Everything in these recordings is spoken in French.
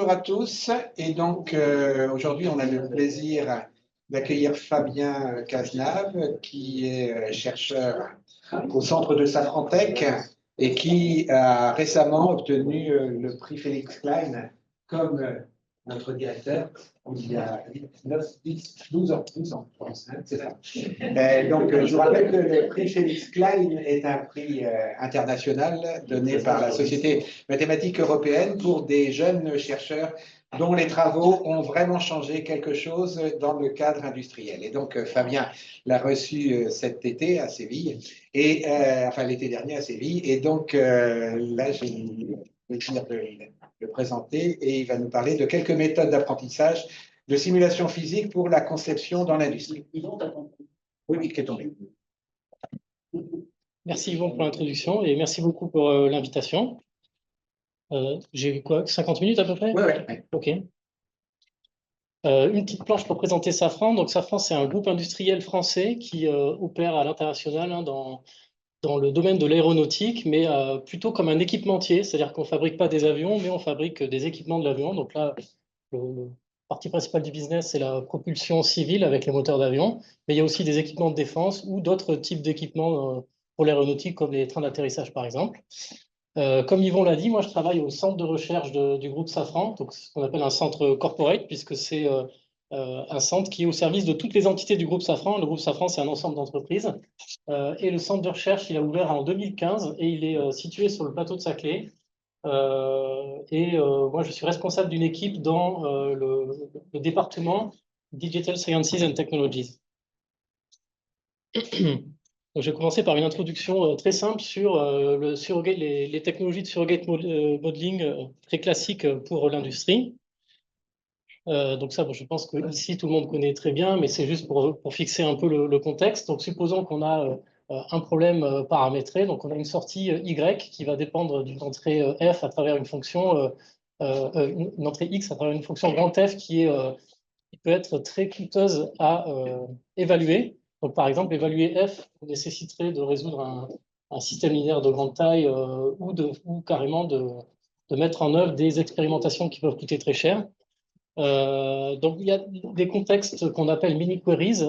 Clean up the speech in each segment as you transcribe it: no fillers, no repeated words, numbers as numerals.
bonjour à tous. Et donc, aujourd'hui, on a le plaisir d'accueillir Fabien Cazenave, qui est chercheur au centre de Safrantech et qui a récemment obtenu le prix Félix Klein comme notre directeur, il y a 12 ans, je pense, hein, c'est ça. Donc, je vous rappelle que le prix Félix Klein est un prix international donné par la Société mathématique européenne pour des jeunes chercheurs dont les travaux ont vraiment changé quelque chose dans le cadre industriel. Et donc, Fabien l'a reçu cet été à Séville, et, enfin l'été dernier à Séville, et donc là, j'ai le plaisir de le présenter, et il va nous parler de quelques méthodes d'apprentissage de simulation physique pour la conception dans l'industrie. Oui, qui est tombé. Merci Yvon pour l'introduction et merci beaucoup pour l'invitation. J'ai quoi, 50 minutes à peu près? Oui. Ok. Une petite planche pour présenter Safran. Donc Safran, c'est un groupe industriel français qui opère à l'international dans le domaine de l'aéronautique, mais plutôt comme un équipementier, c'est-à-dire qu'on ne fabrique pas des avions, mais on fabrique des équipements de l'avion. Donc là, le partie principale du business, c'est la propulsion civile avec les moteurs d'avion, mais il y a aussi des équipements de défense ou d'autres types d'équipements pour l'aéronautique, comme les trains d'atterrissage par exemple. Comme Yvon l'a dit, moi je travaille au centre de recherche du groupe Safran, donc ce qu'on appelle un centre corporate, puisque c'est un centre qui est au service de toutes les entités du groupe Safran. Le groupe Safran, c'est un ensemble d'entreprises. Et le centre de recherche, il a ouvert en 2015 et il est situé sur le plateau de Saclay. Moi, je suis responsable d'une équipe dans le département Digital Sciences and Technologies. Donc, je vais commencer par une introduction très simple sur les technologies de surrogate modeling très classiques pour l'industrie. Donc ça, bon, je pense que ici tout le monde connaît très bien, mais c'est juste pour fixer un peu le contexte. Donc supposons qu'on a un problème paramétré, donc on a une sortie Y qui va dépendre d'une entrée F à travers une fonction, une entrée X à travers une fonction grand F qui peut être très coûteuse à évaluer. Donc par exemple, évaluer F nécessiterait de résoudre un système linéaire de grande taille ou carrément de mettre en œuvre des expérimentations qui peuvent coûter très cher. Donc, il y a des contextes qu'on appelle mini-queries.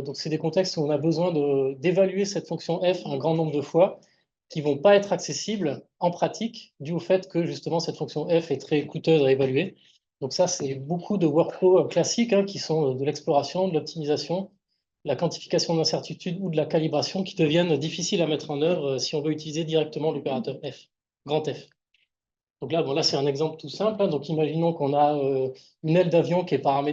Donc, c'est des contextes où on a besoin d'évaluer cette fonction f un grand nombre de fois qui ne vont pas être accessibles en pratique dû au fait que justement cette fonction f est très coûteuse à évaluer. Donc, ça, c'est beaucoup de workflows classiques qui sont de l'exploration, de l'optimisation, la quantification d'incertitude ou de la calibration qui deviennent difficiles à mettre en œuvre si on veut utiliser directement l'opérateur f, grand F. Donc là, bon, là c'est un exemple tout simple. Donc, imaginons qu'on a une aile d'avion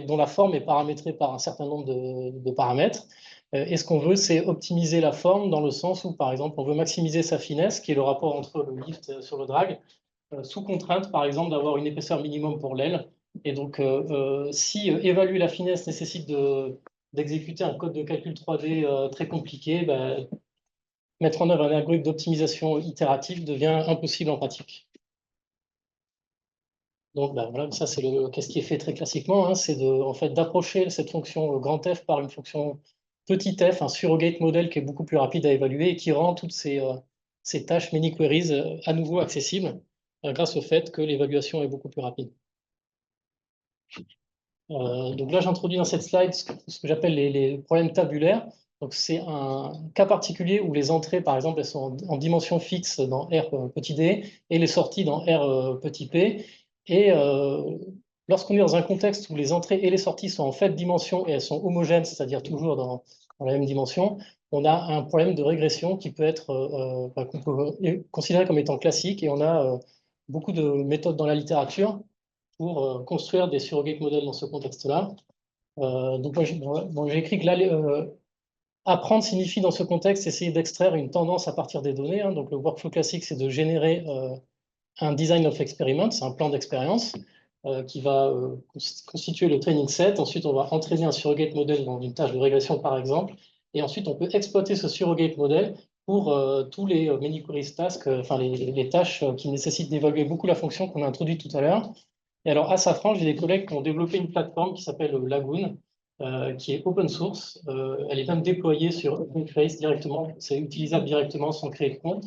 dont la forme est paramétrée par un certain nombre de paramètres. Et ce qu'on veut, c'est optimiser la forme dans le sens où, par exemple, on veut maximiser sa finesse, qui est le rapport entre le lift sur le drag, sous contrainte, par exemple, d'avoir une épaisseur minimum pour l'aile. Et donc, si évaluer la finesse nécessite d'exécuter un code de calcul 3D très compliqué, mettre en œuvre un algorithme d'optimisation itératif devient impossible en pratique. Donc voilà, ça c'est qu'est-ce qui est fait très classiquement, c'est en fait d'approcher cette fonction grand F par une fonction petit f, un surrogate model qui est beaucoup plus rapide à évaluer et qui rend toutes ces tâches mini-queries à nouveau accessibles grâce au fait que l'évaluation est beaucoup plus rapide. Donc là j'introduis dans cette slide ce que j'appelle les problèmes tabulaires. Donc c'est un cas particulier où les entrées par exemple elles sont en dimension fixe dans R petit d et les sorties dans R petit p. Et lorsqu'on est dans un contexte où les entrées et les sorties sont en fait dimension et elles sont homogènes, c'est-à-dire toujours dans la même dimension, on a un problème de régression qui peut être qu'on peut considérer comme étant classique. Et on a beaucoup de méthodes dans la littérature pour construire des surrogate modèles dans ce contexte-là. Donc moi, j'ai écrit que là, apprendre signifie dans ce contexte essayer d'extraire une tendance à partir des données. Donc le workflow classique, c'est de générer un design of experiment, c'est un plan d'expérience qui va constituer le training set. Ensuite, on va entraîner un surrogate model dans une tâche de régression, par exemple. Et ensuite, on peut exploiter ce surrogate model pour tous les many-queries tasks, enfin les tâches qui nécessitent d'évaluer beaucoup la fonction qu'on a introduite tout à l'heure. Et alors, à Safran, j'ai des collègues qui ont développé une plateforme qui s'appelle Lagoon, qui est open source. Elle est même déployée sur OpenTrace directement. C'est utilisable directement sans créer de compte,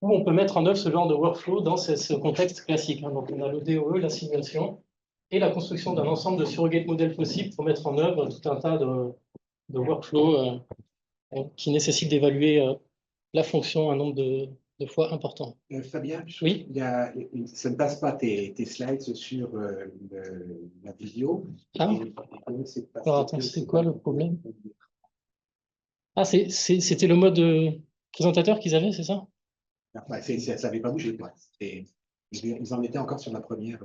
où on peut mettre en œuvre ce genre de workflow dans ce contexte classique. Donc, on a le DOE, la simulation, et la construction d'un ensemble de surrogate modèles possibles pour mettre en œuvre tout un tas de workflows qui nécessitent d'évaluer la fonction un nombre de fois important. Fabien, Oui. Ça ne passe pas tes slides sur la vidéo. Ah. Alors attends, c'est quoi le problème? Ah, c'était le mode présentateur qu'ils avaient, c'est ça? Enfin, ça n'avait pas bougé. Ils en étaient encore sur la première.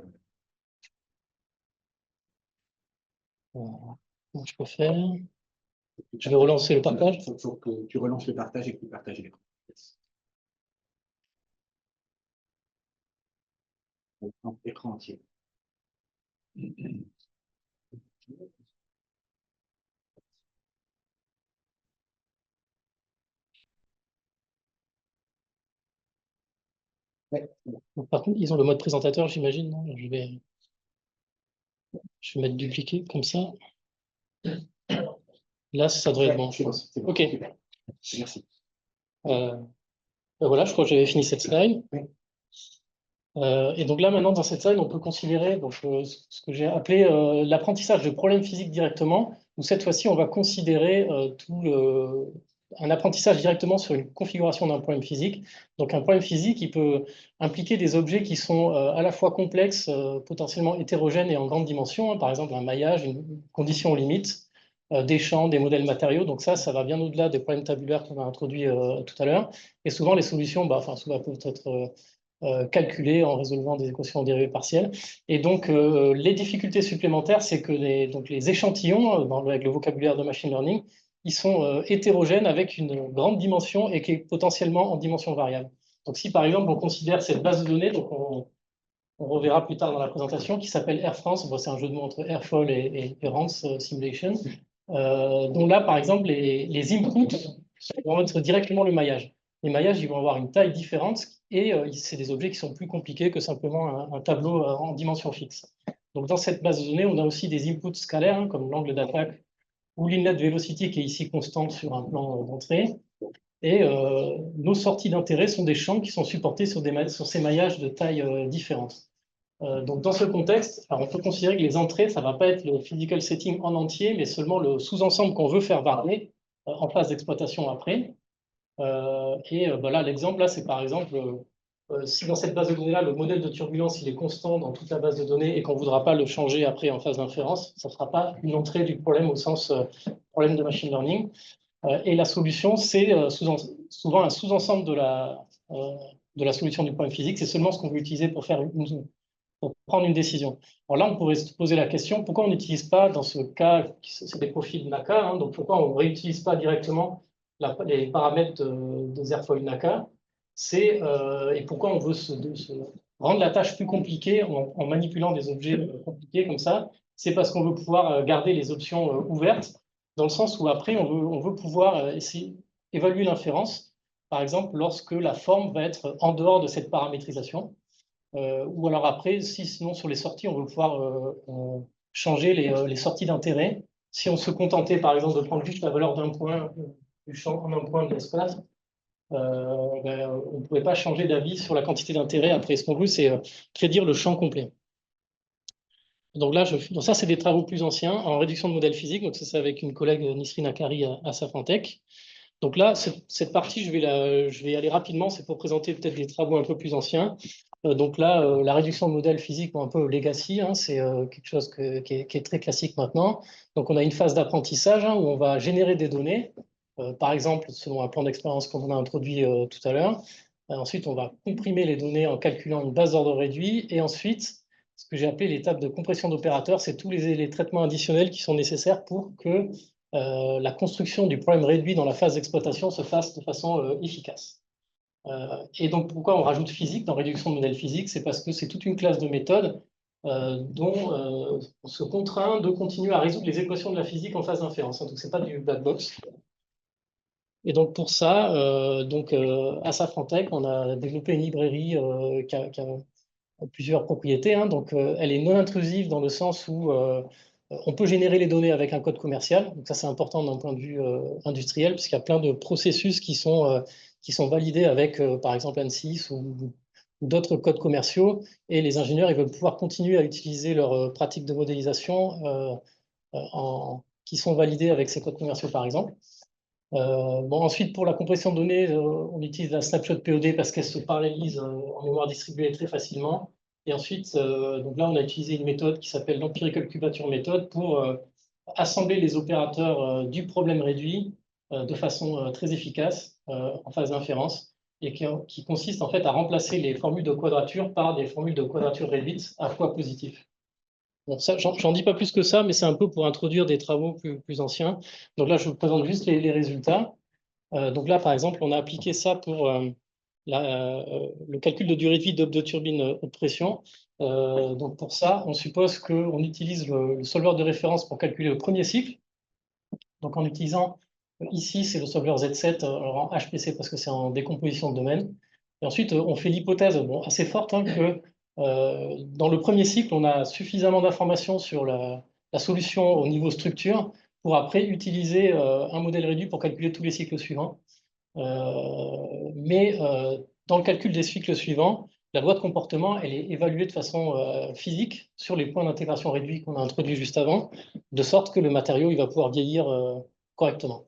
Comment je peux faire? Je vais relancer le partage. Il faut que tu relances le partage et que tu partages l'écran. Écran entier. Ouais. Par contre, ils ont le mode présentateur, j'imagine. Je vais mettre dupliquer comme ça. Là, ça devrait être bon, je pense. Bon, OK. Merci. Voilà, je crois que j'avais fini cette slide. Oui. Et donc là, maintenant, dans cette slide, on peut considérer donc, ce que j'ai appelé l'apprentissage de problèmes physiques directement, où cette fois-ci, on va considérer un apprentissage directement sur une configuration d'un problème physique. Donc un problème physique, il peut impliquer des objets qui sont à la fois complexes, potentiellement hétérogènes et en grande dimension, hein, par exemple un maillage, une condition limite, des champs, des modèles matériaux. Donc ça va bien au-delà des problèmes tabulaires qu'on a introduits tout à l'heure. Et souvent, les solutions, souvent peuvent être calculées en résolvant des équations en dérivées partielles. Et donc, les difficultés supplémentaires, c'est que les échantillons, avec le vocabulaire de machine learning, ils sont hétérogènes avec une grande dimension et qui est potentiellement en dimension variable. Donc, si par exemple, on considère cette base de données, donc on reverra plus tard dans la présentation, qui s'appelle Air France, bon, c'est un jeu de mots entre Airfall et Rance Simulation, dont là, par exemple, les inputs vont être directement le maillage. Les maillages, ils vont avoir une taille différente et c'est des objets qui sont plus compliqués que simplement un tableau en dimension fixe. Donc, dans cette base de données, on a aussi des inputs scalaires, hein, comme l'angle d'attaque ou l'inlet velocity qui est ici constante sur un plan d'entrée. Et nos sorties d'intérêt sont des champs qui sont supportés sur ces maillages de taille différentes. Donc, dans ce contexte, alors on peut considérer que les entrées, ça ne va pas être le physical setting en entier, mais seulement le sous-ensemble qu'on veut faire varier en phase d'exploitation après. Là, l'exemple, là, c'est par exemple, si dans cette base de données-là, le modèle de turbulence, il est constant dans toute la base de données et qu'on ne voudra pas le changer après en phase d'inférence, ça ne sera pas une entrée du problème au sens problème de machine learning. Et la solution, c'est souvent un sous-ensemble de la solution du problème physique. C'est seulement ce qu'on veut utiliser pour prendre une décision. Alors là, on pourrait se poser la question, pourquoi on n'utilise pas, dans ce cas, c'est des profils NACA, hein, donc pourquoi on ne réutilise pas directement les paramètres des airfoils NACA, et pourquoi on veut rendre la tâche plus compliquée en manipulant des objets compliqués comme ça, c'est parce qu'on veut pouvoir garder les options ouvertes, dans le sens où après, on veut pouvoir évaluer l'inférence, par exemple, lorsque la forme va être en dehors de cette paramétrisation. Ou alors après, sinon sur les sorties, on veut pouvoir changer les sorties d'intérêt. Si on se contentait par exemple de prendre juste la valeur d'un point du champ en un point de l'espace, on ne pouvait pas changer d'avis sur la quantité d'intérêt. Après, ce qu'on veut, c'est prédire le champ complet. Donc là, donc ça, c'est des travaux plus anciens en réduction de modèles physiques. Donc ça, c'est avec une collègue Nisrine Akari à Safran-Tech. Donc là, cette partie, je vais y aller rapidement. C'est pour présenter peut-être des travaux un peu plus anciens. Donc là, la réduction de modèles physiques, un peu legacy, hein, c'est quelque chose qui est très classique maintenant. Donc on a une phase d'apprentissage où on va générer des données, par exemple selon un plan d'expérience qu'on a introduit tout à l'heure. Ensuite, on va comprimer les données en calculant une base d'ordre réduit. Et ensuite, ce que j'ai appelé l'étape de compression d'opérateurs, c'est tous les traitements additionnels qui sont nécessaires pour que la construction du problème réduit dans la phase d'exploitation se fasse de façon efficace. Et donc, pourquoi on rajoute physique dans réduction de modèles physiques? C'est parce que c'est toute une classe de méthodes dont on se contraint de continuer à résoudre les équations de la physique en phase d'inférence. Donc, ce n'est pas du black box. Et donc, pour ça, à Safran-Tech, on a développé une librairie qui a plusieurs propriétés. Hein. Donc, elle est non intrusive dans le sens où on peut générer les données avec un code commercial. Donc, ça, c'est important d'un point de vue industriel, puisqu'il y a plein de processus qui sont validés avec, par exemple, ANSYS ou d'autres codes commerciaux, et les ingénieurs ils veulent pouvoir continuer à utiliser leurs pratiques de modélisation qui sont validées avec ces codes commerciaux, par exemple. Bon, ensuite, pour la compression de données, on utilise la snapshot POD parce qu'elle se parallélise en mémoire distribuée très facilement. Et ensuite, donc là, on a utilisé une méthode qui s'appelle l'empirical cubature méthode pour assembler les opérateurs du problème réduit de façon très efficace en phase d'inférence, et qui consiste en fait à remplacer les formules de quadrature par des formules de quadrature réduite à fois positives. Bon, ça, j'en dis pas plus que ça, mais c'est un peu pour introduire des travaux plus anciens. Donc là, je vous présente juste les résultats. Donc là, par exemple, on a appliqué ça pour le calcul de durée de vie de turbine haute pression. Donc pour ça, on suppose qu'on utilise le solver de référence pour calculer le premier cycle. Donc en utilisant, ici, c'est le solver Z7 en HPC parce que c'est en décomposition de domaine. Et ensuite, on fait l'hypothèse assez forte que dans le premier cycle, on a suffisamment d'informations sur la solution au niveau structure pour après utiliser un modèle réduit pour calculer tous les cycles suivants. Mais dans le calcul des cycles suivants, la loi de comportement, elle est évaluée de façon physique sur les points d'intégration réduits qu'on a introduits juste avant, de sorte que le matériau il va pouvoir vieillir correctement.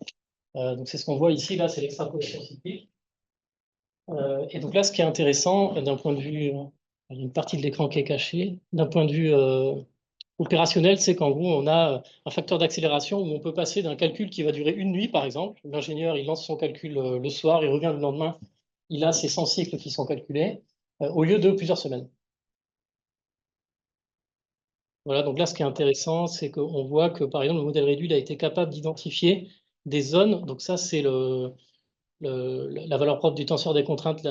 Donc c'est ce qu'on voit ici, là, c'est l'extrapolation cyclique. Et donc là, ce qui est intéressant, d'un point de vue, il y a une partie de l'écran qui est cachée, d'un point de vue opérationnel, c'est qu'en gros, on a un facteur d'accélération où on peut passer d'un calcul qui va durer une nuit, par exemple. L'ingénieur, il lance son calcul le soir, il revient le lendemain, il a ses 100 cycles qui sont calculés, au lieu de plusieurs semaines. Voilà, donc là, ce qui est intéressant, c'est qu'on voit que, par exemple, le modèle réduit a été capable d'identifier des zones. Donc ça, c'est la valeur propre du tenseur des contraintes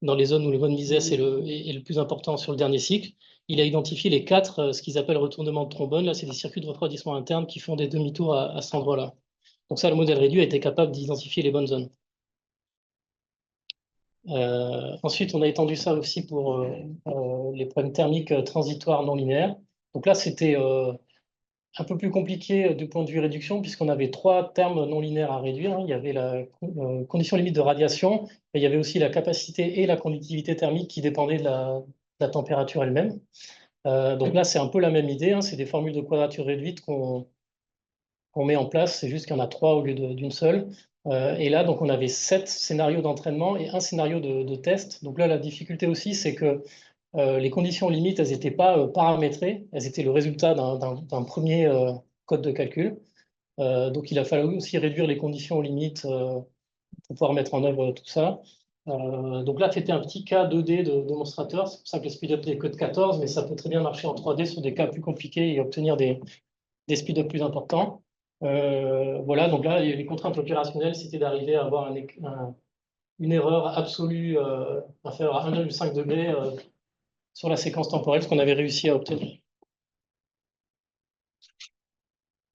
dans les zones où le von Mises est le plus important sur le dernier cycle. Il a identifié les 4, ce qu'ils appellent retournement de trombone. Là, c'est des circuits de refroidissement interne qui font des demi-tours à cet endroit-là. Donc ça, le modèle réduit a été capable d'identifier les bonnes zones. Ensuite, on a étendu ça aussi pour les problèmes thermiques transitoires non linéaires. Donc là, c'était un peu plus compliqué du point de vue réduction, puisqu'on avait 3 termes non linéaires à réduire. Il y avait la condition limite de radiation, mais il y avait aussi la capacité et la conductivité thermique qui dépendaient de la température elle-même. Donc là, c'est un peu la même idée, c'est des formules de quadrature réduite qu'on met en place, c'est juste qu'il y en a 3 au lieu d'une seule. Et là, donc, on avait 7 scénarios d'entraînement et un scénario de test. Donc là, la difficulté aussi, c'est que les conditions limites, elles n'étaient pas paramétrées, elles étaient le résultat d'un premier code de calcul. Donc il a fallu aussi réduire les conditions limites pour pouvoir mettre en œuvre tout ça. Donc là, c'était un petit cas 2D de démonstrateur, c'est pour ça que le speed-up n'est que de 14, mais ça peut très bien marcher en 3D sur des cas plus compliqués et obtenir des speed-up plus importants. Voilà, donc là, les contraintes opérationnelles, c'était d'arriver à avoir une erreur absolue inférieure à 1,5 degré sur la séquence temporelle, ce qu'on avait réussi à obtenir.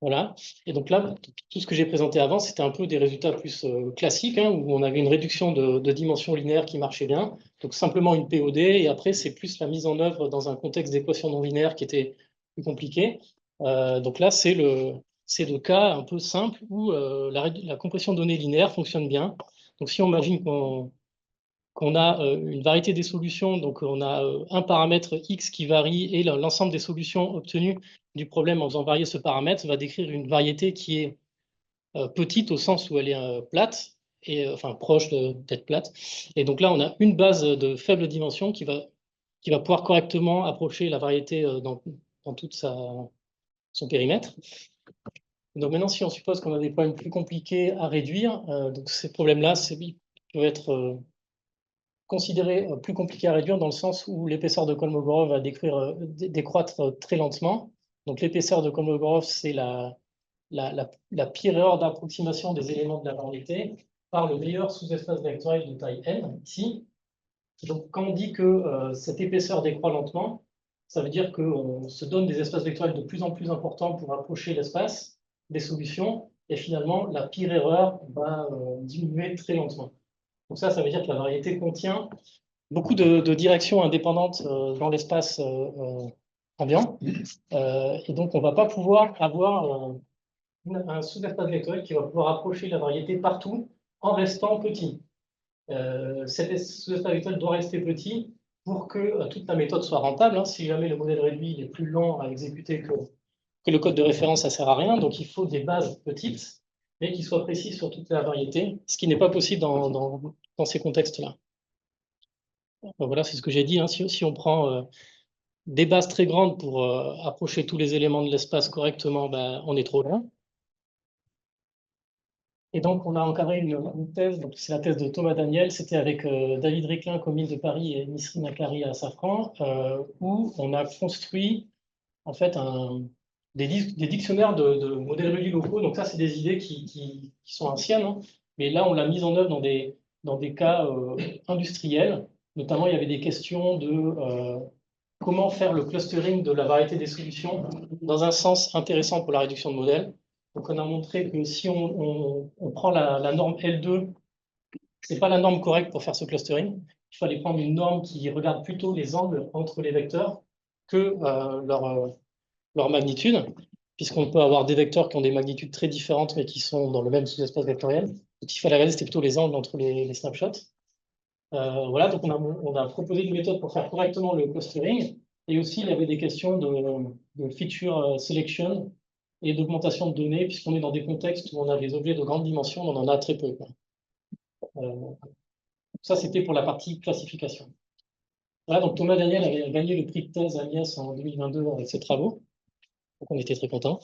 Voilà. Et donc là, tout ce que j'ai présenté avant, c'était un peu des résultats plus classiques, où on avait une réduction de dimensions linéaires qui marchait bien. Donc simplement une POD, et après, c'est plus la mise en œuvre dans un contexte d'équation non linéaire qui était plus compliqué. Donc là, c'est le cas un peu simple où la compression de données linéaire fonctionne bien. Donc si on imagine qu'on a une variété des solutions, donc on a un paramètre X qui varie et l'ensemble des solutions obtenues du problème en faisant varier ce paramètre va décrire une variété qui est petite au sens où elle est plate, et enfin proche d'être plate. Et donc là, on a une base de faible dimension qui va pouvoir correctement approcher la variété dans tout son périmètre. Donc maintenant, si on suppose qu'on a des problèmes plus compliqués à réduire, donc ces problèmes-là peuvent être considéré plus compliqué à réduire dans le sens où l'épaisseur de Kolmogorov va décroître très lentement. Donc l'épaisseur de Kolmogorov, c'est la pire erreur d'approximation des éléments de la variété par le meilleur sous-espace vectoriel de taille n, ici. Donc quand on dit que cette épaisseur décroît lentement, ça veut dire qu'on se donne des espaces vectoriels de plus en plus importants pour approcher l'espace des solutions, et finalement, la pire erreur va diminuer très lentement. Donc ça veut dire que la variété contient beaucoup de directions indépendantes dans l'espace ambiant. Et donc, on ne va pas pouvoir avoir un sous-espace vectoriel qui va pouvoir approcher la variété partout en restant petit. Cet sous-espace vectoriel doit rester petit pour que toute la méthode soit rentable, hein, si jamais le modèle réduit il est plus lent à exécuter que le code de référence, ça ne sert à rien. Donc, il faut des bases petites, mais qui soient précises sur toute la variété, ce qui n'est pas possible dans ces contextes-là. Voilà, c'est ce que j'ai dit. Hein. Si on prend des bases très grandes pour approcher tous les éléments de l'espace correctement, ben, on est trop loin. Et donc, on a encadré une thèse, c'est la thèse de Thomas Daniel, c'était avec David Ricklin, Comines de Paris, et Nisrine Akari à Safran, où on a construit en fait des dictionnaires de modèles réduits locaux. Donc ça, c'est des idées qui sont anciennes, hein. Mais là, on l'a mise en œuvre dans des cas industriels. Notamment, il y avait des questions de comment faire le clustering de la variété des solutions dans un sens intéressant pour la réduction de modèles. Donc, on a montré que si on prend la norme L2, ce n'est pas la norme correcte pour faire ce clustering. Il fallait prendre une norme qui regarde plutôt les angles entre les vecteurs que leur magnitude, puisqu'on peut avoir des vecteurs qui ont des magnitudes très différentes, mais qui sont dans le même sous-espace vectoriel. Ce qu'il fallait regarder, c'était plutôt les angles entre les snapshots. Voilà, donc on a proposé une méthode pour faire correctement le clustering. Et aussi, il y avait des questions de feature selection et d'augmentation de données, puisqu'on est dans des contextes où on a des objets de grande dimension, on en a très peu. Ça, c'était pour la partie classification. Voilà, donc Thomas Daniel avait gagné le prix de thèse à l'IES en 2022 avec ses travaux. Donc, on était très contents.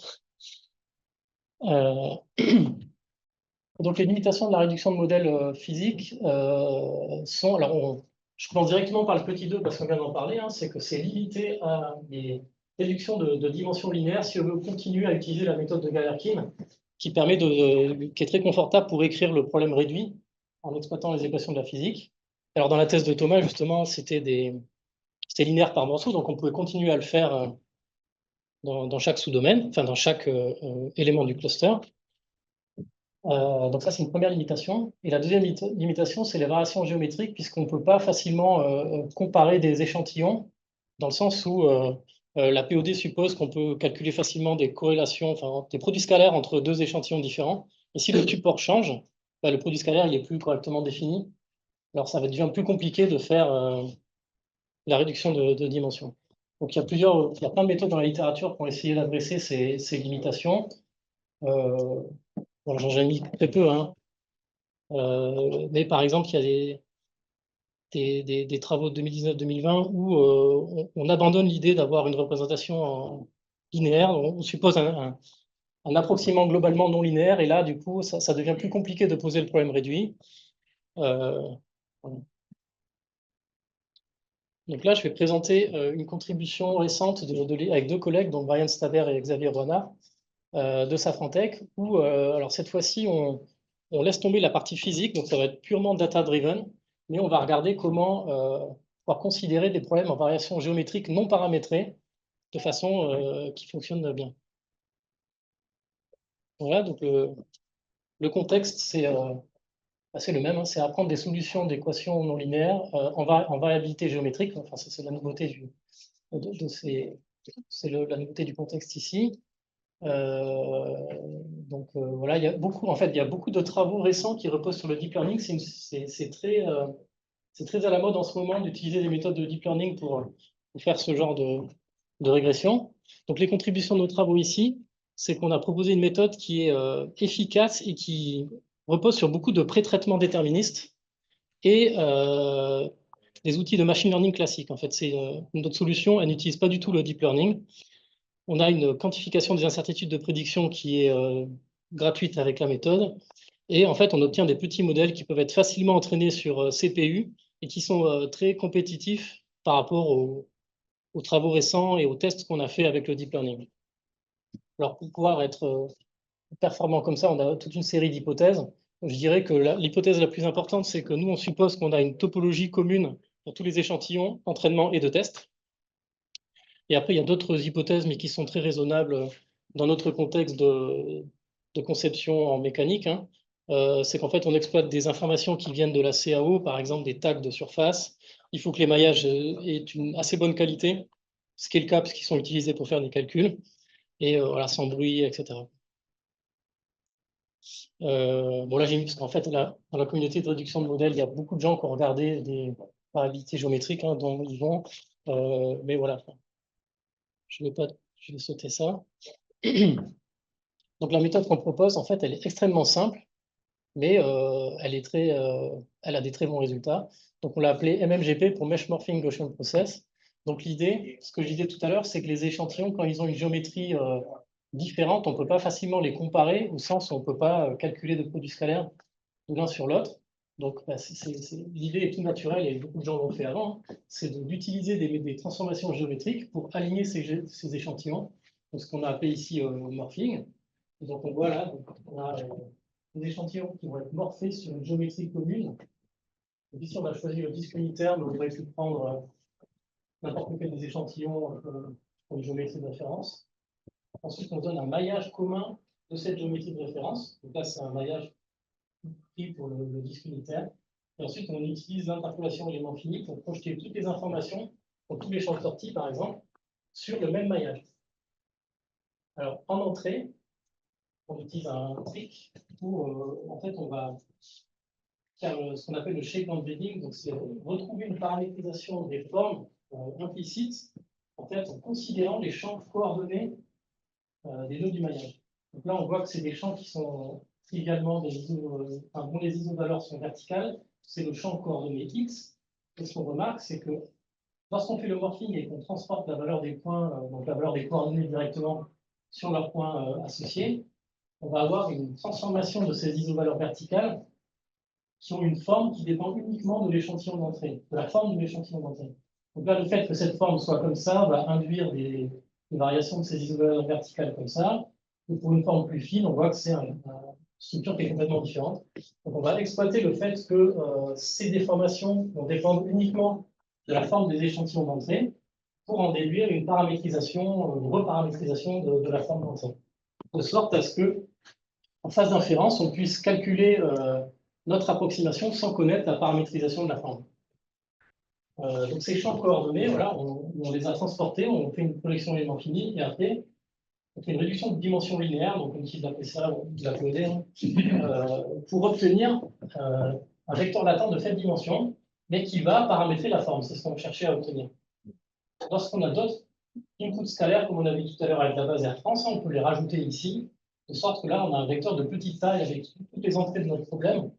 Donc, les limitations de la réduction de modèles physiques sont, alors je commence directement par le petit 2 parce qu'on vient d'en parler, hein, c'est que c'est limité à des réductions de dimensions linéaires si on veut continuer à utiliser la méthode de Galerkin qui est très confortable pour écrire le problème réduit en exploitant les équations de la physique. Alors, dans la thèse de Thomas, justement, c'était linéaire par morceau, donc on pouvait continuer à le faire dans chaque sous-domaine, enfin dans chaque élément du cluster. Donc ça, c'est une première limitation. Et la deuxième limitation, c'est les variations géométriques, puisqu'on ne peut pas facilement comparer des échantillons, dans le sens où la POD suppose qu'on peut calculer facilement des corrélations, enfin des produits scalaires entre deux échantillons différents. Et si le support change, bah, le produit scalaire il est plus correctement défini. Alors ça va devenir plus compliqué de faire la réduction de dimensions. Donc il y a plein de méthodes dans la littérature pour essayer d'adresser ces limitations. Bon, j'en ai mis très peu, hein. Mais par exemple, il y a des travaux de 2019-2020 où on abandonne l'idée d'avoir une représentation linéaire. On suppose un approximant globalement non linéaire, et là, du coup, ça devient plus compliqué de poser le problème réduit. Voilà. Donc là, je vais présenter une contribution récente avec deux collègues, donc Brian Staber et Xavier Renard, de Safrantech, où, alors cette fois-ci, on laisse tomber la partie physique, donc ça va être purement data-driven, mais on va regarder comment pouvoir considérer des problèmes en variation géométrique non paramétrée de façon qui fonctionne bien. Voilà, donc le contexte, c'est le même, hein, c'est apprendre des solutions d'équations non linéaires en variabilité géométrique. Enfin, c'est la nouveauté la nouveauté du contexte ici. Voilà, il y a beaucoup de travaux récents qui reposent sur le deep learning. C'est très à la mode en ce moment d'utiliser des méthodes de deep learning pour faire ce genre de régression. Donc les contributions de nos travaux ici, c'est qu'on a proposé une méthode qui est efficace et qui repose sur beaucoup de pré-traitements déterministes et des outils de machine learning classiques. En fait, c'est notre solution, elle n'utilise pas du tout le deep learning. On a une quantification des incertitudes de prédiction qui est gratuite avec la méthode. Et en fait, on obtient des petits modèles qui peuvent être facilement entraînés sur CPU et qui sont très compétitifs par rapport aux travaux récents et aux tests qu'on a fait avec le deep learning. Alors, pour pouvoir être performant comme ça, on a toute une série d'hypothèses. Je dirais que l'hypothèse la plus importante, c'est que nous, on suppose qu'on a une topologie commune pour tous les échantillons, entraînement et de test. Et après, il y a d'autres hypothèses, mais qui sont très raisonnables dans notre contexte de conception en mécanique, hein. C'est qu'en fait, on exploite des informations qui viennent de la CAO, par exemple des tags de surface. Il faut que l'émaillage ait une assez bonne qualité, ce qui est le cas parce qu'ils sont utilisés pour faire des calculs, et voilà, sans bruit, etc. Bon, là, j'ai mis, parce qu'en fait, dans la communauté de réduction de modèles, il y a beaucoup de gens qui ont regardé variabilité géométrique hein, dont ils vont. Mais voilà, je vais sauter ça. Donc la méthode qu'on propose, en fait, elle est extrêmement simple, mais elle a des très bons résultats. Donc on l'a appelé MMGP pour Mesh Morphing Gaussian Process. Donc l'idée, ce que je disais tout à l'heure, c'est que les échantillons, quand ils ont une géométrie différente, on ne peut pas facilement les comparer, au sens où on ne peut pas calculer de produits scalaires de l'un sur l'autre. Donc bah, l'idée est tout naturelle et beaucoup de gens l'ont fait avant, hein, c'est d'utiliser des transformations géométriques pour aligner ces échantillons, donc ce qu'on a appelé ici morphing. Et donc on voit là, donc, on a des échantillons qui vont être morphés sur une géométrie commune. Donc ici on a choisi le disque unitaire, mais on aurait pu prendre n'importe quel des échantillons pour une géométrie de référence. Ensuite on donne un maillage commun de cette géométrie de référence. Donc là c'est un maillage pris pour le disque unitaire. Et ensuite, on utilise l'interpolation élément fini pour projeter toutes les informations, pour tous les champs de sortie, par exemple, sur le même maillage. Alors, en entrée, on utilise un trick où, en fait, on va faire ce qu'on appelle le shape embedding, donc c'est retrouver une paramétrisation des formes implicites, en fait, en considérant les champs coordonnés des nœuds du maillage. Donc là, on voit que c'est des champs qui sont trivialement des dont les isovaleurs sont verticales, c'est le champ coordonné X. Et ce qu'on remarque, c'est que lorsqu'on fait le morphing et qu'on transporte la valeur des points, donc la valeur des coordonnées directement sur leurs points associés, on va avoir une transformation de ces isovaleurs verticales qui ont une forme qui dépend uniquement de l'échantillon d'entrée, de la forme de l'échantillon d'entrée. Donc là, le fait que cette forme soit comme ça va induire des variations de ces isovaleurs verticales comme ça. Et pour une forme plus fine, on voit que c'est une structure qui est complètement différente. Donc on va exploiter le fait que ces déformations vont dépendre uniquement de la forme des échantillons d'entrée pour en déduire une paramétrisation, une reparamétrisation de la forme d'entrée. De sorte à ce que, en phase d'inférence, on puisse calculer notre approximation sans connaître la paramétrisation de la forme. Donc ces champs coordonnés, voilà, on les a transportés, on fait une projection élément fini, et après, on fait une réduction de dimension linéaire, donc on utilise ça, pour obtenir un vecteur latent de faible dimension, mais qui va paramétrer la forme. C'est ce qu'on cherchait à obtenir. Lorsqu'on a d'autres inputs scalaires, comme on a vu tout à l'heure avec la base Air France, on peut les rajouter ici, de sorte que là, on a un vecteur de petite taille avec toutes les entrées de notre problème,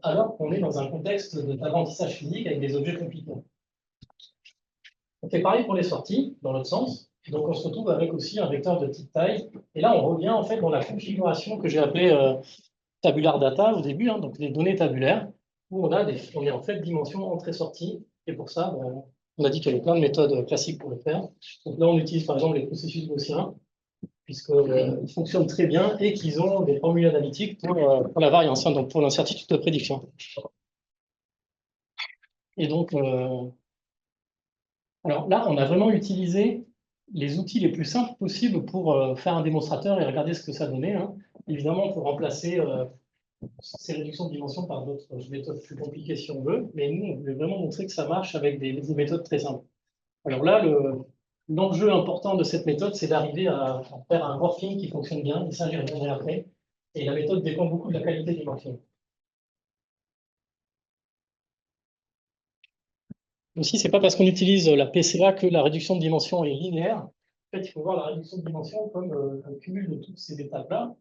alors qu'on est dans un contexte d'apprentissage physique avec des objets compliqués. On fait pareil pour les sorties, dans l'autre sens. Donc on se retrouve avec aussi un vecteur de petite taille. Et là, on revient en fait dans la configuration que j'ai appelée tabular data au début, hein, donc les données tabulaires, où on est en fait dimension entrée-sortie. Et pour ça, on a dit qu'il y avait plein de méthodes classiques pour le faire. Donc là, on utilise par exemple les processus gaussiens, puisqu'ils fonctionnent très bien et qu'ils ont des formules analytiques pour la variance, hein, donc pour l'incertitude de prédiction. Et donc, alors là, on a vraiment utilisé les outils les plus simples possibles pour faire un démonstrateur et regarder ce que ça donnait, hein. Évidemment, on peut remplacer ces réductions de dimensions par d'autres méthodes plus compliquées si on veut, mais nous, on voulait vraiment montrer que ça marche avec des méthodes très simples. Alors là, l'enjeu important de cette méthode, c'est d'arriver à faire un morphing qui fonctionne bien, et ça, j'y reviendrai après. Et la méthode dépend beaucoup de la qualité du morphing. Aussi, ce n'est pas parce qu'on utilise la PCA que la réduction de dimension est linéaire. En fait, il faut voir la réduction de dimension comme un cumul de toutes ces étapes-là.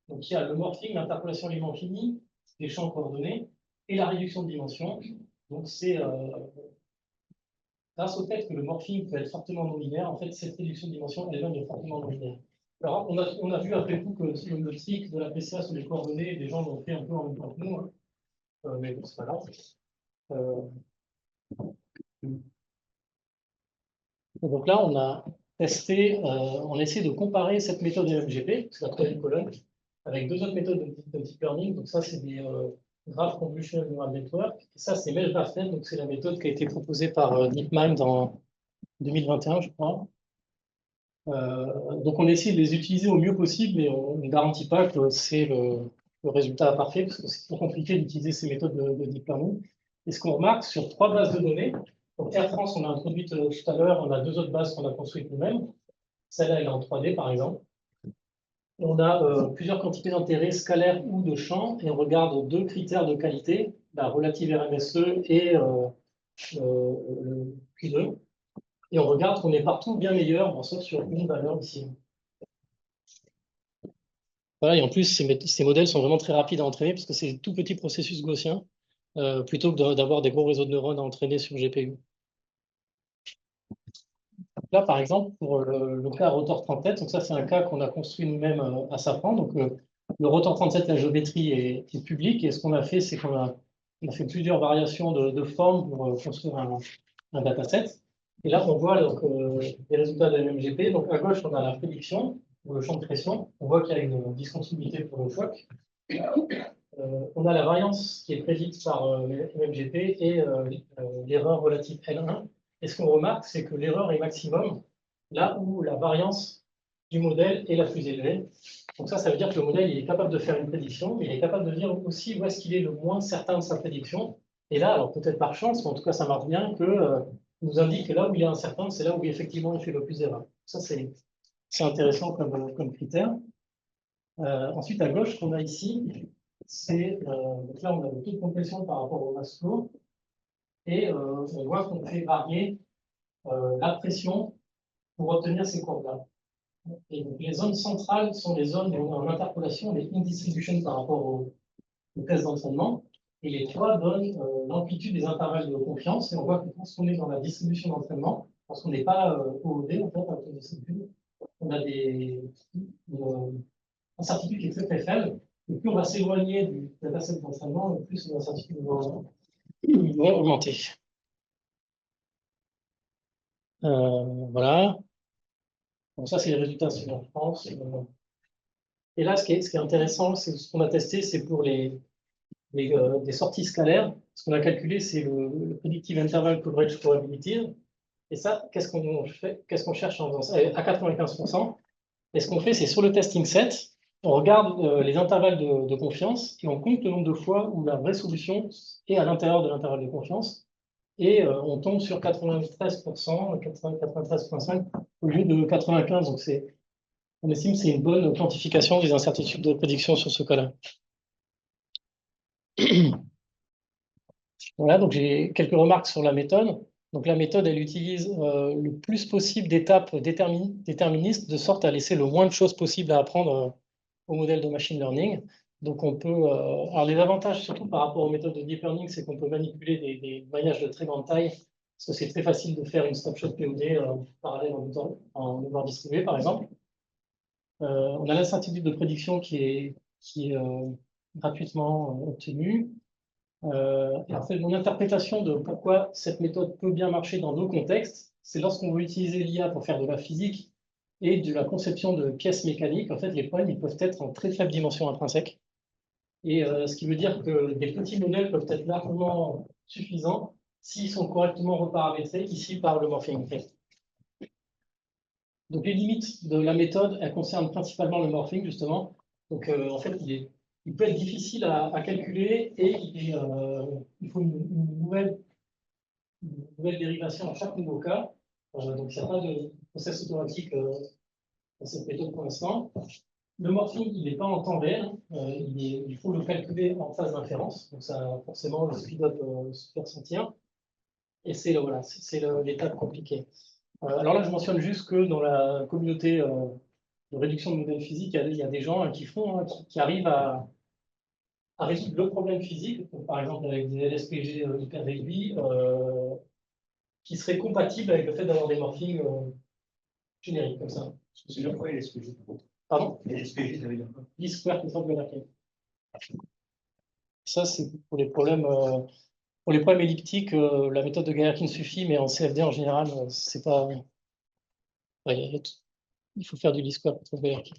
Donc, il y a le morphing, l'interpolation élément fini, les champs coordonnés, et la réduction de dimension. Donc, c'est grâce au fait que le morphing peut être fortement non linéaire, en fait, cette réduction de dimension elle-même est fortement non linéaire. Alors, on a vu après coup que le trick de la PCA sur les coordonnées, des gens l'ont fait un peu en même temps que nous, hein. Mais bon, c'est pas grave. Donc là, on a testé, on essaie de comparer cette méthode MGP, c'est la troisième colonne, avec deux autres méthodes de deep learning. Donc ça, c'est des Graph Convolutional Neural Network. Et ça, c'est MeshGraphNet, donc c'est la méthode qui a été proposée par DeepMind en 2021, je crois. Donc on essaie de les utiliser au mieux possible, mais on ne garantit pas que c'est le résultat parfait, parce que c'est trop compliqué d'utiliser ces méthodes de deep learning. Et ce qu'on remarque sur trois bases de données, donc Air France, on a introduit tout à l'heure, on a deux autres bases qu'on a construites nous-mêmes. Celle-là, elle est en 3D, par exemple. On a plusieurs quantités d'intérêt scalaires ou de champs, et on regarde deux critères de qualité, la relative RMSE et le Q2, et on regarde qu'on est partout bien meilleur, sauf sur une valeur ici. Voilà, et en plus, ces modèles sont vraiment très rapides à entraîner parce que c'est tout petit processus gaussien, plutôt que d'avoir des gros réseaux de neurones à entraîner sur GPU. Là, par exemple, pour le cas Rotor 37, donc ça, c'est un cas qu'on a construit nous-mêmes à Safran. Donc, le Rotor 37, la géométrie est publique. Et ce qu'on a fait, c'est qu'on a fait plusieurs variations de formes pour construire un dataset. Et là, on voit donc, les résultats de MMGP. Donc, à gauche, on a la prédiction, le champ de pression. On voit qu'il y a une discontinuité pour le choc. On a la variance qui est prédite par MMGP et l'erreur relative L1. Et ce qu'on remarque, c'est que l'erreur est maximum là où la variance du modèle est la plus élevée. Donc ça veut dire que le modèle il est capable de faire une prédiction, mais il est capable de dire aussi où est-ce qu'il est le moins certain de sa prédiction. Et là, alors peut-être par chance, mais en tout cas ça marche bien, que nous indique que là où il est incertain, c'est là où effectivement il fait le plus d'erreurs. Ça, c'est intéressant comme critère. Ensuite, à gauche, qu'on a ici, c'est donc là, on a le taux de compression par rapport au mass flow, et on voit qu'on fait varier la pression pour obtenir ces courbes-là. Et donc, les zones centrales sont les zones en interpolation, les in distribution par rapport au test d'entraînement. Et les trois donnent l'amplitude des intervalles de confiance. Et on voit que lorsqu'on est dans la distribution d'entraînement, lorsqu'on n'est pas OOD, en fait, à la distribution, on a une incertitude qui est très très faible. Et plus on va s'éloigner du dataset d'entraînement, plus les incertitudes vont augmenter. Voilà. Donc ça, c'est les résultats sur la France. Et là, ce qui est intéressant, c'est ce qu'on a testé, c'est pour des sorties scalaires. Ce qu'on a calculé, c'est le Predictive Interval Coverage Probability. Et ça, qu'est-ce qu'on fait? Qu'est-ce qu'on cherche en faisant ça? À 95%. Et ce qu'on fait, c'est sur le testing set, on regarde les intervalles de confiance et on compte le nombre de fois où la vraie solution est à l'intérieur de l'intervalle de confiance. Et on tombe sur 93%, 93,5 au lieu de 95. Donc on estime que c'est une bonne quantification des incertitudes de prédiction sur ce cas-là. Voilà, donc j'ai quelques remarques sur la méthode. Donc la méthode, elle utilise le plus possible d'étapes déterministes, de sorte à laisser le moins de choses possibles à apprendre au modèle de machine learning. Donc on peut, alors les avantages surtout par rapport aux méthodes de deep learning, c'est qu'on peut manipuler des maillages de très grande taille, parce que c'est très facile de faire une snapshot POD parallèle en mémoire distribuée, par exemple. On a l'incertitude de prédiction qui est gratuitement obtenue. Et en fait, mon interprétation de pourquoi cette méthode peut bien marcher dans nos contextes, c'est lorsqu'on veut utiliser l'IA pour faire de la physique et de la conception de pièces mécaniques, en fait, les problèmes ils peuvent être en très faible dimension intrinsèque. Et ce qui veut dire que des petits modèles peuvent être largement suffisants s'ils sont correctement reparamétrés, ici par le morphing. Donc les limites de la méthode, elles concernent principalement le morphing, justement. Donc en fait, il peut être difficile à calculer et il faut une nouvelle dérivation à chaque nouveau cas. Donc il n'y a pas de process automatique dans cette méthode pour l'instant. Le morphing, il n'est pas en temps réel. Il faut le calculer en phase d'inférence. Donc ça, forcément, le speed-up se fait ressentir. Et c'est voilà, l'étape compliquée. Alors là, je mentionne juste que dans la communauté de réduction de modèles physiques, il y a des gens qui arrivent à résoudre le problème physique, donc, par exemple avec des LSPG hyper réduits, qui seraient compatibles avec le fait d'avoir des morphings génériques comme ça. C'est bien quoi, LSPG? Pardon? LSPG, ça veut dire quoi? Least Square Control Monarchy. Ça, c'est pour les problèmes. Pour les problèmes elliptiques, la méthode de Galerkin suffit, mais en CFD en général, c'est pas. Ouais, il faut faire du least square control Galerkin.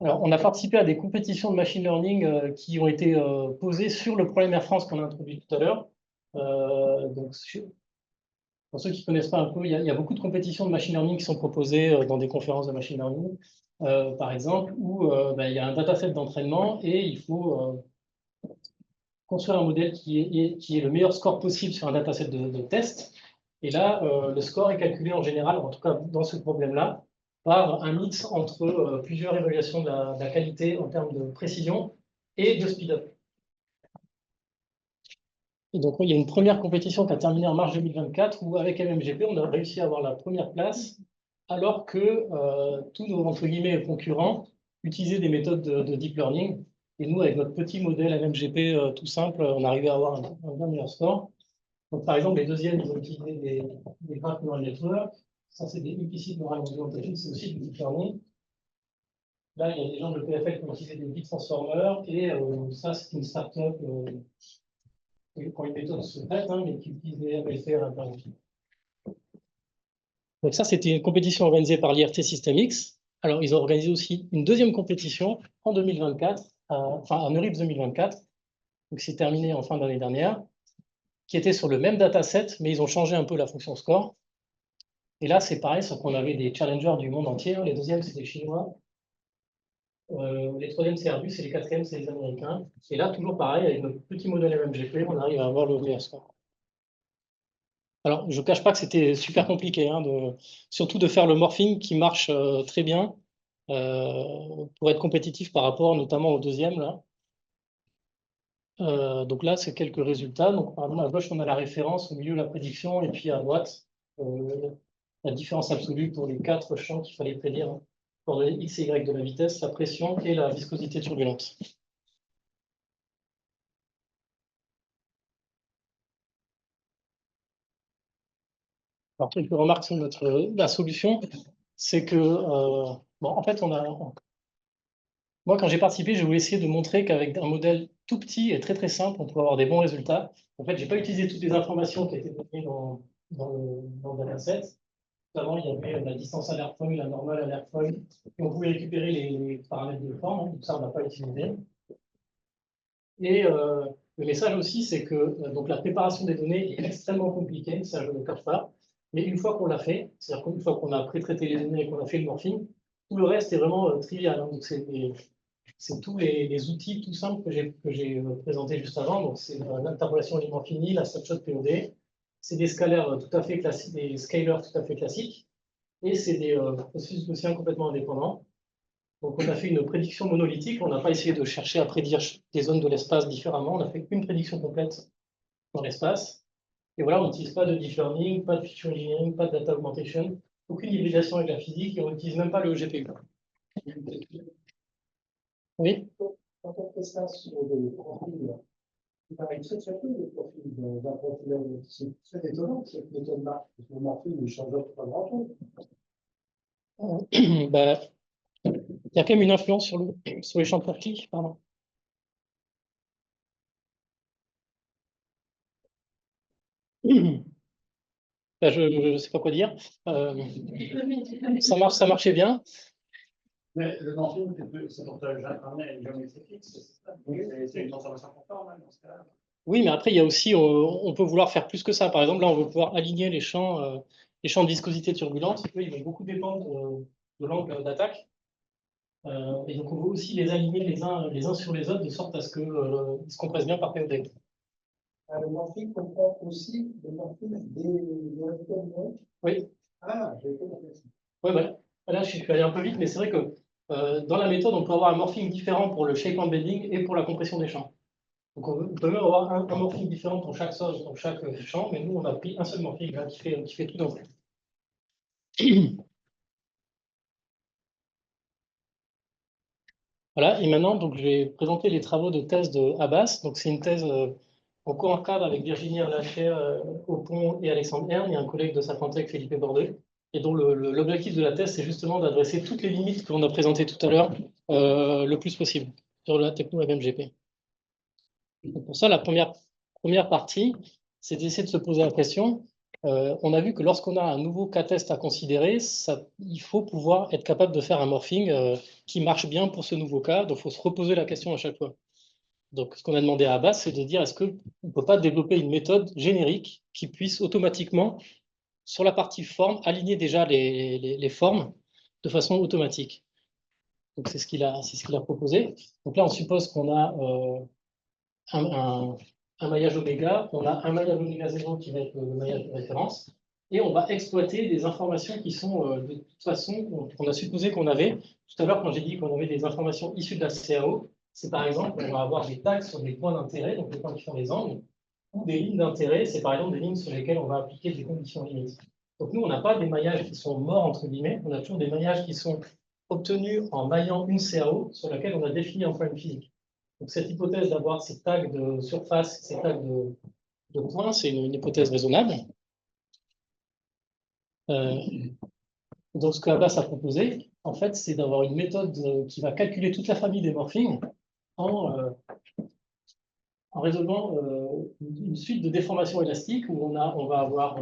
Alors, on a participé à des compétitions de machine learning qui ont été posées sur le problème Air France qu'on a introduit tout à l'heure. Donc, pour ceux qui ne connaissent pas un peu, il y a beaucoup de compétitions de machine learning qui sont proposées dans des conférences de machine learning, par exemple, où il y a un dataset d'entraînement et il faut construire un modèle qui est le meilleur score possible sur un dataset de test. Et là, le score est calculé en général, en tout cas dans ce problème-là, par un mix entre plusieurs évaluations de la qualité en termes de précision et de speed-up. Et donc, il y a une première compétition qui a terminé en mars 2024 où, avec MMGP, on a réussi à avoir la première place, alors que tous nos entre guillemets, concurrents utilisaient des méthodes de deep learning. Et nous, avec notre petit modèle MMGP tout simple, on arrivait à avoir un bien meilleur score. Donc, par exemple, les deuxièmes, ils ont utilisé des graph neural network. Ça, c'est des implicit neural augmentation, c'est aussi du deep learning. Là, il y a des gens de l'EPFL qui ont utilisé des bit transformers. Et ça, c'est une startup qui ont une méthode secrète, hein, mais qui utilise des MLFR à l'intérieur. Donc ça, c'était une compétition organisée par l'IRT Systemix. Alors, ils ont organisé aussi une deuxième compétition en 2024, enfin en EURIPS 2024, donc c'est terminé en fin d'année dernière, qui était sur le même dataset, mais ils ont changé un peu la fonction score. Et là, c'est pareil, sauf qu'on avait des challengers du monde entier. Les deuxièmes, c'est les Chinois. Les troisièmes, c'est Airbus, et les quatrièmes, c'est les Américains. Et là, toujours pareil, avec notre petit modèle MMGP, on arrive à avoir le meilleur score. Alors, je ne cache pas que c'était super compliqué, hein, surtout de faire le morphing qui marche très bien pour être compétitif par rapport notamment au deuxième. Là. Donc là, c'est quelques résultats. Donc, par exemple, à gauche, on a la référence, au milieu, la prédiction, et puis à droite, la différence absolue pour les 4 champs qu'il fallait prédire, hein, pour les x et y de la vitesse, la pression et la viscosité turbulente. Alors, quelques remarques sur la solution, c'est que, bon, en fait, moi, quand j'ai participé, je voulais essayer de montrer qu'avec un modèle tout petit et très très simple, on pouvait avoir des bons résultats. En fait, je n'ai pas utilisé toutes les informations qui étaient données dans le dataset. Notamment, il y avait la distance à l'airfoil, la normale à l'airfoil, et on pouvait récupérer les paramètres de forme, hein, donc ça, on n'a pas utilisé. Et le message aussi, c'est que donc la préparation des données est extrêmement compliquée, ça je ne le cache pas. Mais une fois qu'on l'a fait, c'est-à-dire qu'une fois qu'on a pré-traité les données et qu'on a fait le morphing, tout le reste est vraiment trivial. Hein. Donc c'est tous les outils tout simples que j'ai présentés juste avant. Donc c'est l'interpolation élément fini, la snapshot POD, c'est des scalaires tout à fait classiques, des scalers tout à fait classiques, et c'est des processus gaussiens complètement indépendants. Donc, on a fait une prédiction monolithique. On n'a pas essayé de chercher à prédire des zones de l'espace différemment. On a fait une prédiction complète dans l'espace. Et voilà, on n'utilise pas de deep learning, pas de feature engineering, pas de data augmentation, aucune hybridation avec la physique et on n'utilise même pas le GPU. Oui. Quand on fait ça sur des profils, il paraît très très peu de profils d'un profil. C'est très étonnant que cette méthode marche, parce que le morphing ne change pas grand-chose. Bah, il y a quand même une influence sur les champs de clic, pardon. Bah, je ne sais pas quoi dire. Ça marchait bien. Mais le morphing, c'est pour une géométrie fixe, c'est une transformation conforme dans ce cas-là. Oui, mais après, il y a aussi, on peut vouloir faire plus que ça. Par exemple, là, on veut pouvoir aligner les champs de viscosité turbulente. Eux, ils vont beaucoup dépendre de l'angle d'attaque. Et donc, on veut aussi les aligner les uns sur les autres, de sorte à ce qu'ils se compressent bien par POD. Le morphing comprend aussi le morphing des résultats. Oui. Ah, j'ai compris. Oui, ouais. Là, je suis allé un peu vite, mais c'est vrai que dans la méthode, on peut avoir un morphing différent pour le shape embedding et pour la compression des champs. Donc, on peut même avoir un morphing différent pour chaque source, pour chaque champ, mais nous, on a pris un seul morphing là, qui fait tout d'un coup. Voilà, et maintenant, donc, je vais présenter les travaux de thèse de Abbas. Donc, c'est une thèse en co-encadre avec Virginie Erlacher Aupont et Alexandre Hern, et un collègue de Sapentec, Philippe Bordet, et dont l'objectif de la thèse, c'est justement d'adresser toutes les limites que l'on a présentées tout à l'heure le plus possible sur la techno MMGP. Donc, pour ça, la première partie, c'est d'essayer de se poser la question. On a vu que lorsqu'on a un nouveau K-test à considérer, il faut pouvoir être capable de faire un morphing qui marche bien pour ce nouveau cas. Donc, il faut se reposer la question à chaque fois. Donc, ce qu'on a demandé à Abbas, c'est de dire est-ce qu'on ne peut pas développer une méthode générique qui puisse automatiquement, sur la partie forme, aligner déjà les formes de façon automatique. Donc, c'est ce qu'il a proposé. Donc là, on suppose qu'on a un maillage oméga, on a un maillage oméga 0 qui va être le maillage de référence, et on va exploiter des informations qui sont de toute façon, on a supposé qu'on avait, tout à l'heure quand j'ai dit qu'on avait des informations issues de la CAO, c'est par exemple, on va avoir des tags sur des points d'intérêt, donc les points qui font les angles, ou des lignes d'intérêt, c'est par exemple des lignes sur lesquelles on va appliquer des conditions limites. Donc nous, on n'a pas des maillages qui sont morts, entre guillemets, on a toujours des maillages qui sont obtenus en maillant une CAO sur laquelle on a défini un problème physique. Donc cette hypothèse d'avoir ces tags de surface, ces tags de points, c'est une hypothèse raisonnable. Donc ce que Abbas a proposé, en fait, c'est d'avoir une méthode qui va calculer toute la famille des morphings en résolvant une suite de déformations élastiques où on va avoir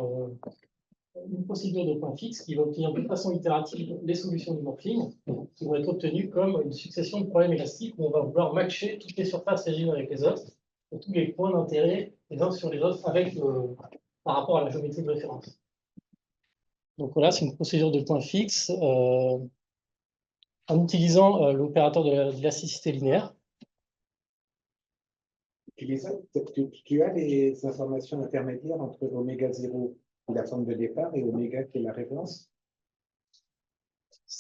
une procédure de point fixe qui va obtenir de façon itérative les solutions du morphing qui vont être obtenues comme une succession de problèmes élastiques où on va vouloir matcher toutes les surfaces les unes avec les autres et tous les points d'intérêt les uns sur les autres avec, par rapport à la géométrie de référence. Donc voilà, c'est une procédure de point fixe en utilisant l'opérateur de l'élasticité linéaire. Tu as les informations intermédiaires entre oméga 0 qui est la forme de départ et oméga qui est la référence?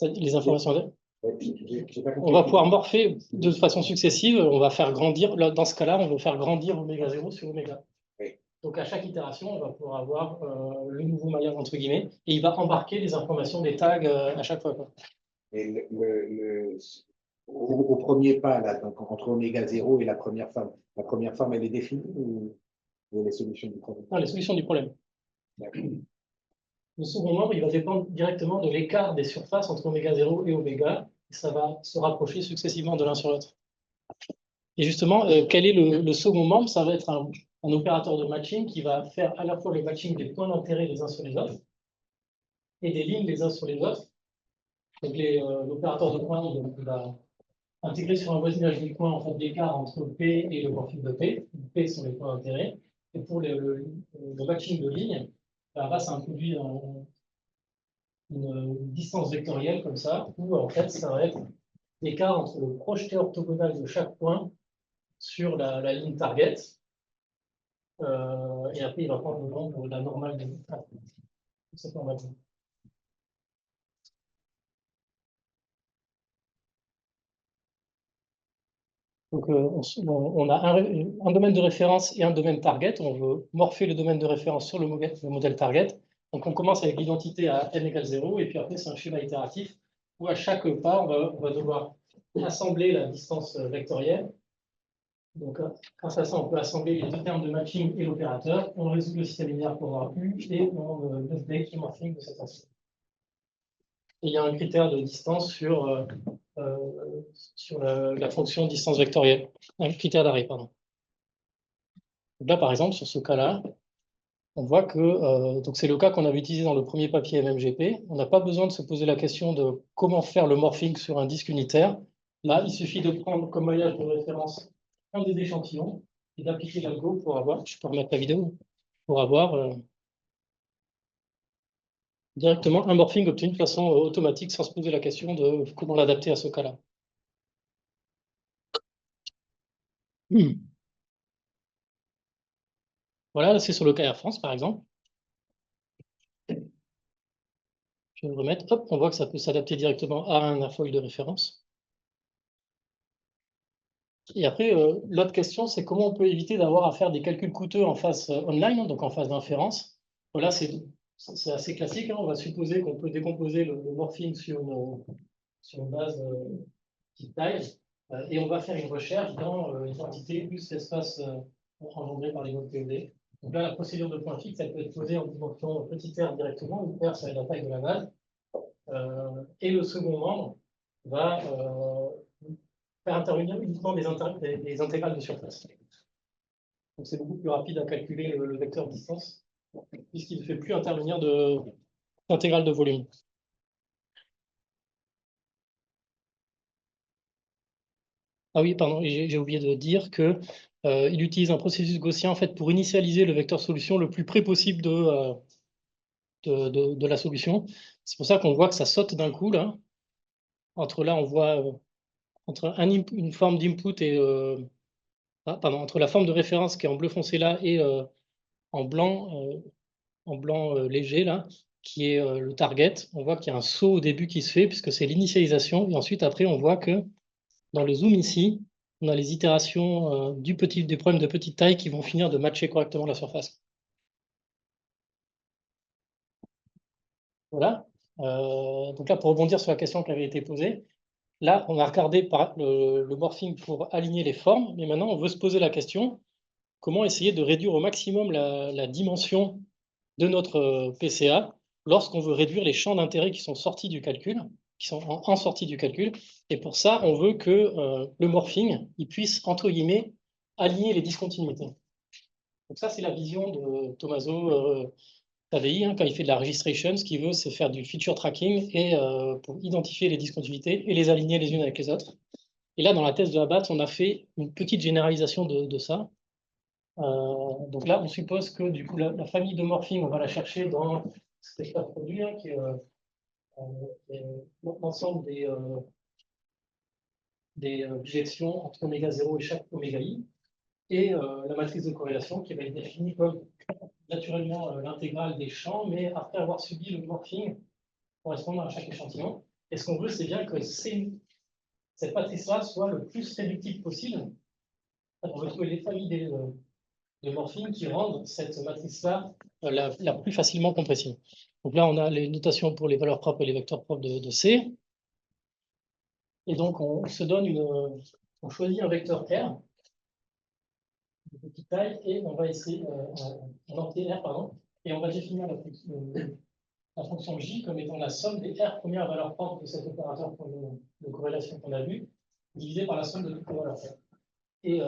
Les informations. J'ai pas compris. On va pouvoir morpher de façon successive. On va faire grandir, dans ce cas-là, on va faire grandir oméga 0 sur oméga. Oui. Donc à chaque itération, on va pouvoir avoir le nouveau maillage entre guillemets, et il va embarquer les informations des tags à chaque fois. Et au premier pas, là, donc entre oméga 0 et la première forme, elle est définie ou les solutions du problème? Non, les solutions du problème. Le second membre, il va dépendre directement de l'écart des surfaces entre oméga 0 et oméga, et ça va se rapprocher successivement de l'un sur l'autre. Et justement, quel est le second membre? Ça va être un opérateur de matching qui va faire à la fois le matching des points d'intérêt les uns sur les autres et des lignes les uns sur les autres. Donc l'opérateur de points va intégrer sur un voisinage du point en fait, l'écart entre P et le morphing de P. P sont les points d'intérêt. Et pour le matching de lignes, là, ça introduit une distance vectorielle comme ça, où en fait, ça va être l'écart entre le projeté orthogonal de chaque point sur la ligne target. Et après, il va prendre le nombre de la normale de cette normale. Donc, on a un domaine de référence et un domaine target. On veut morpher le domaine de référence sur le modèle target. Donc, on commence avec l'identité à n égale 0, et puis après, c'est un schéma itératif où à chaque pas, on va devoir assembler la distance vectorielle. Donc, grâce à ça, on peut assembler les deux termes de matching et l'opérateur. On résout le système linéaire pour avoir U et on update le morphing de cette façon. Et il y a un critère de distance sur la fonction distance vectorielle, un critère d'arrêt, pardon. Donc là, par exemple, sur ce cas-là, on voit que donc c'est le cas qu'on avait utilisé dans le premier papier MMGP. On n'a pas besoin de se poser la question de comment faire le morphing sur un disque unitaire. Là, il suffit de prendre comme maillage de référence un des échantillons et d'appliquer l'algo pour avoir, je peux remettre la vidéo, pour avoir directement un morphing obtenu de façon automatique sans se poser la question de comment l'adapter à ce cas-là. Voilà, c'est sur le cas Air France, par exemple. Je vais le remettre. Hop, on voit que ça peut s'adapter directement à un airfoil de référence. Et après, l'autre question, c'est comment on peut éviter d'avoir à faire des calculs coûteux en phase online, hein, donc en phase d'inférence. Voilà, c'est assez classique. Hein. On va supposer qu'on peut décomposer le morphing sur une base type taille, et on va faire une recherche dans l'identité plus l'espace engendré par les modes PED. Donc là, la procédure de point fixe, elle peut être posée en dimension petit r directement, où r, ça va être la taille de la base. Et le second membre va faire intervenir uniquement des intégrales de surface. Donc c'est beaucoup plus rapide à calculer le vecteur distance, puisqu'il ne fait plus intervenir d'intégrale de volume. Ah oui, pardon, j'ai oublié de dire que il utilise un processus gaussien en fait pour initialiser le vecteur solution le plus près possible de la solution. C'est pour ça qu'on voit que ça saute d'un coup là. Là, on voit entre une forme d'input et entre la forme de référence qui est en bleu foncé là et en blanc léger là, qui est le target. On voit qu'il y a un saut au début qui se fait puisque c'est l'initialisation, et ensuite après on voit que dans le zoom ici, on a les itérations des problèmes de petite taille qui vont finir de matcher correctement la surface. Voilà. Donc là, pour rebondir sur la question qui avait été posée, là, on a regardé le morphing pour aligner les formes, mais maintenant, on veut se poser la question, comment essayer de réduire au maximum la dimension de notre PCA lorsqu'on veut réduire les champs d'intérêt qui sont sortis du calcul, qui sont en sortie du calcul. Et pour ça, on veut que le morphing il puisse, entre guillemets, aligner les discontinuités. Donc ça, c'est la vision de Tommaso Taddei, quand il fait de la registration. Ce qu'il veut, c'est faire du feature tracking et pour identifier les discontinuités et les aligner les unes avec les autres. Et là, dans la thèse de Abbat, on a fait une petite généralisation de ça. Donc là, on suppose que du coup, la famille de morphing, on va la chercher dans cet espace produit, qui est l'ensemble des bijections entre oméga 0 et chaque oméga i, et la matrice de corrélation qui va être définie comme naturellement l'intégrale des champs, mais après avoir subi le morphing correspondant à chaque échantillon. Et ce qu'on veut, c'est bien que cette matrice-là soit le plus réductible possible. On veut trouver les familles de morphing qui rendent cette matrice-là la plus facilement compressible. Donc là, on a les notations pour les valeurs propres et les vecteurs propres de C. Et donc, on se donne on choisit un vecteur R de petite taille et on va essayer un entier R, pardon, et on va définir la fonction J comme étant la somme des R premières valeurs propres de cet opérateur de corrélation qu'on a vu, divisé par la somme de toutes les valeurs propres. Et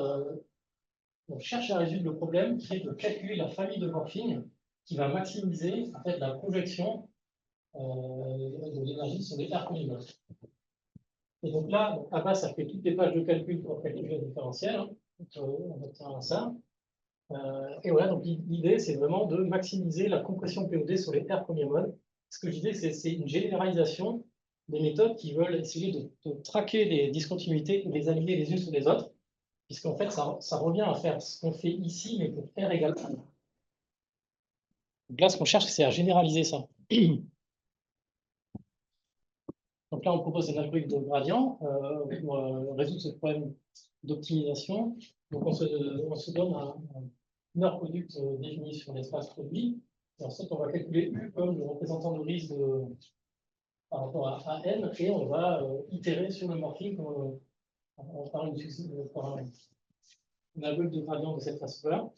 on cherche à résoudre le problème qui est de calculer la famille de morphing qui va maximiser en fait, la projection de l'énergie sur les R premières. Et donc là, Abba, ça fait toutes les pages de calcul pour calculer le différentiel. On obtient ça. Et voilà, donc l'idée, c'est vraiment de maximiser la compression POD sur les R premiers modes. Ce que je disais, c'est une généralisation des méthodes qui veulent essayer de traquer les discontinuités et les aligner les unes sur les autres, puisqu'en fait, ça revient à faire ce qu'on fait ici, mais pour R égale 1. Donc là, ce qu'on cherche, c'est à généraliser ça. Donc là, on propose un algorithme de gradient pour résoudre ce problème d'optimisation. Donc on se donne une heure product définie sur l'espace produit. Et ensuite, on va calculer U comme le représentant de risque par rapport à N, et on va itérer sur le morphing par un algorithme de gradient de cette façon-là.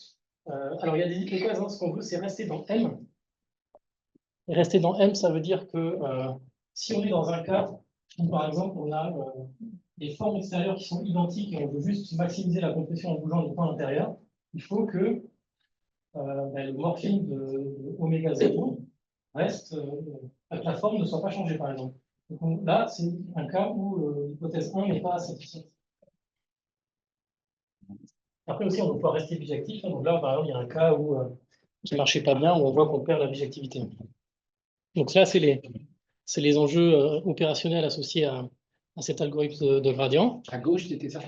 Alors, il y a des hypothèses. Ce qu'on veut, c'est rester dans M. Et rester dans M, ça veut dire que si on est dans un cas où, par exemple, on a des formes extérieures qui sont identiques et on veut juste maximiser la compression en bougeant les points intérieurs, il faut que le morphing de oméga 0 reste, que la forme ne soit pas changée, par exemple. Donc là, c'est un cas où l'hypothèse 1 n'est pas satisfaite. Après aussi, on va pouvoir rester bijectif. Donc là, par exemple, il y a un cas où qui ne marchait pas bien, où on voit qu'on perd la bijectivité. Donc là, c'est les enjeux opérationnels associés à cet algorithme de gradient. À gauche, c'était ça?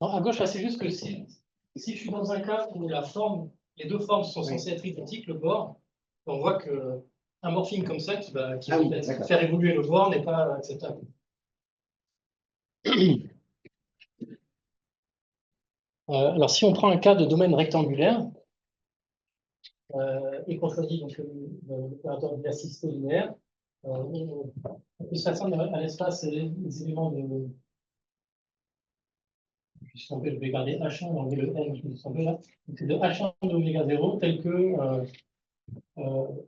À gauche, là, c'est juste que si je suis dans un cas où les deux formes sont censées être identiques, le bord, on voit qu'un morphing comme ça qui va faire évoluer le bord n'est pas acceptable. Alors, si on prend un cas de domaine rectangulaire, et qu'on choisit l'opérateur de diversité linéaire, on peut se faire à l'espace les éléments de. Je vais garder H1 et enlever le N, je me suis trompé là. C'est de H1 de oméga 0 tel que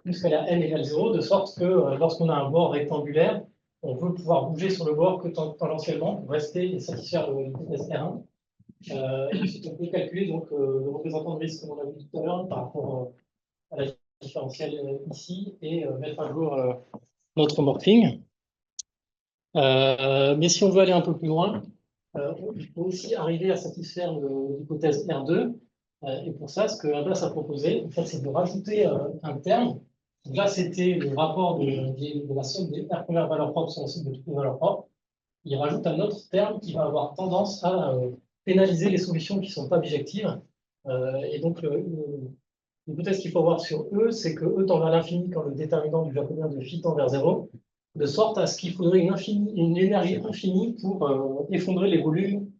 plus qu'à N égale 0, de sorte que lorsqu'on a un bord rectangulaire, on veut pouvoir bouger sur le bord que tangentiellement pour rester et satisfaire l'hypothèse R1. Et ensuite, on peut calculer donc, le représentant de risque, comme on a vu tout à l'heure, par rapport à la différentielle ici, et mettre à jour notre morphing. Mais si on veut aller un peu plus loin, il faut aussi arriver à satisfaire l'hypothèse R2. Et pour ça, ce que Abas a proposé, en fait, c'est de rajouter un terme. Donc là, c'était le rapport de la somme des R premières valeurs propres sur l'ensemble de toutes les valeurs propres. Il rajoute un autre terme qui va avoir tendance à pénaliser les solutions qui ne sont pas bijectives. Et donc, l'hypothèse qu'il faut avoir sur E, c'est que E tend vers l'infini quand le déterminant du japonien de phi tend vers 0. de sorte à ce qu'il faudrait une énergie infinie pour effondrer les volumes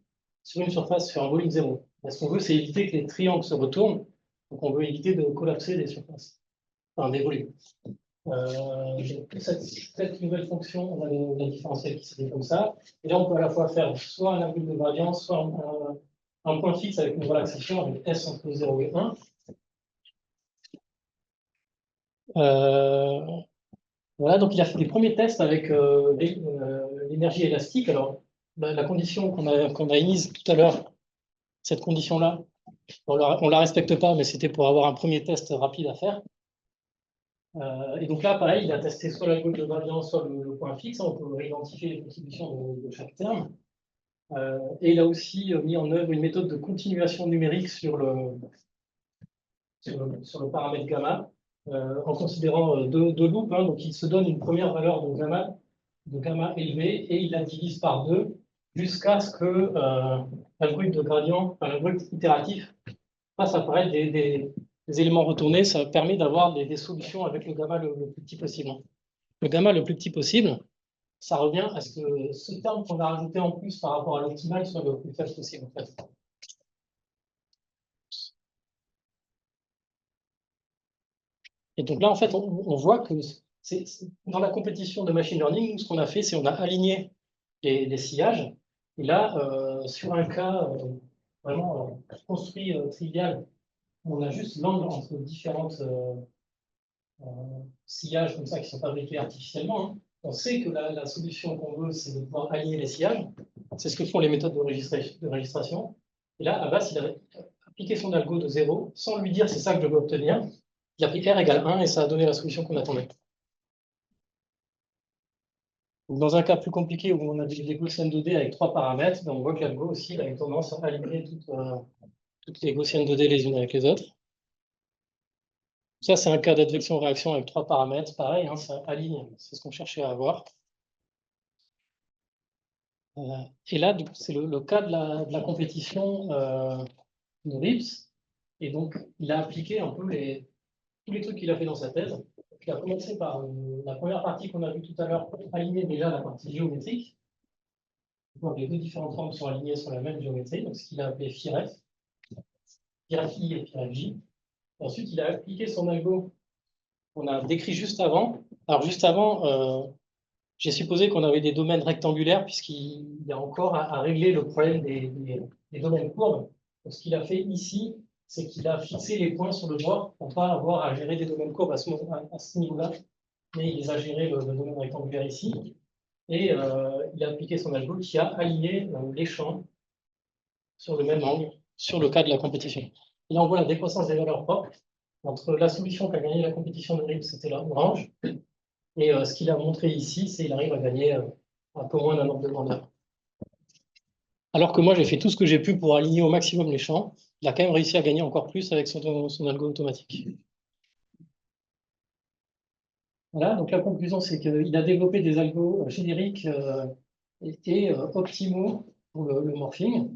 sur une surface, sur un volume zéro. Ce qu'on veut, c'est éviter que les triangles se retournent, donc on veut éviter de collapser des surfaces, enfin des volumes. Donc, cette nouvelle fonction, on a la différentielle qui s'est comme ça, et là on peut à la fois faire soit un algorithme de gradient, soit un point fixe avec une relaxation avec S entre 0 et 1. Voilà, donc il a fait des premiers tests avec l'énergie élastique. Alors, la condition qu'on a émise tout à l'heure, cette condition-là, on ne la respecte pas, mais c'était pour avoir un premier test rapide à faire. Et donc là, pareil, il a testé soit l'algorithme de gradient, soit le point fixe. On peut réidentifier les contributions de chaque terme. Et il a aussi mis en œuvre une méthode de continuation numérique sur le paramètre gamma, en considérant deux loupes. Hein, donc il se donne une première valeur de gamma élevée et il la divise par 2 jusqu'à ce que l'algorithme de gradient, enfin, l'algorithme itératif, fasse apparaître des éléments retournés. Ça permet d'avoir des solutions avec le gamma le plus petit possible. Le gamma le plus petit possible, ça revient à ce que ce terme qu'on a rajouté en plus par rapport à l'optimal soit le plus faible possible. En fait. Et donc là, en fait, on voit que dans la compétition de machine learning, ce qu'on a fait, c'est on a aligné les sillages. Et là, sur un cas vraiment construit trivial, on a juste l'angle entre différentes sillages comme ça qui sont fabriqués artificiellement. Hein. On sait que la solution qu'on veut, c'est de pouvoir aligner les sillages. C'est ce que font les méthodes de registration. Et là, Abbas, il a appliqué son algo de 0 sans lui dire c'est ça que je veux obtenir. Il a pris R égale 1 et ça a donné la solution qu'on attendait. Dans un cas plus compliqué où on a des Gaussiennes 2D avec 3 paramètres, on voit que l'algo aussi a une tendance à aligner toutes les Gaussiennes 2D les unes avec les autres. Ça, c'est un cas d'advection-réaction avec 3 paramètres. Pareil, hein, ça aligne, c'est ce qu'on cherchait à avoir. Et là, c'est le cas de la compétition de Rips. Et donc, il a appliqué un peu tous les trucs qu'il a fait dans sa thèse. Il a commencé par la première partie qu'on a vue tout à l'heure, pour aligner déjà la partie géométrique. Donc, les deux différentes formes sont alignées sur la même géométrie, donc ce qu'il a appelé PhiRef, PhiRef-I et PhiRef-J. Ensuite, il a appliqué son algo qu'on a décrit juste avant. Alors, juste avant, j'ai supposé qu'on avait des domaines rectangulaires, puisqu'il y a encore à régler le problème des domaines courbes. Donc, ce qu'il a fait ici, c'est qu'il a fixé les points sur le bord pour ne pas avoir à gérer des domaines courbes à ce niveau-là, mais il les a gérés le domaine rectangulaire ici. Et il a appliqué son algo qui a aligné les champs sur le même angle, sur le cas de la compétition. Et là, on voit la décroissance des valeurs propres entre la solution qu'a gagné la compétition de Rips, c'était la orange, et ce qu'il a montré ici, c'est qu'il arrive à gagner un peu moins d'un ordre de grandeur. Alors que moi, j'ai fait tout ce que j'ai pu pour aligner au maximum les champs. Il a quand même réussi à gagner encore plus avec son algo automatique. Voilà, donc la conclusion, c'est qu'il a développé des algos génériques et optimaux pour le morphing.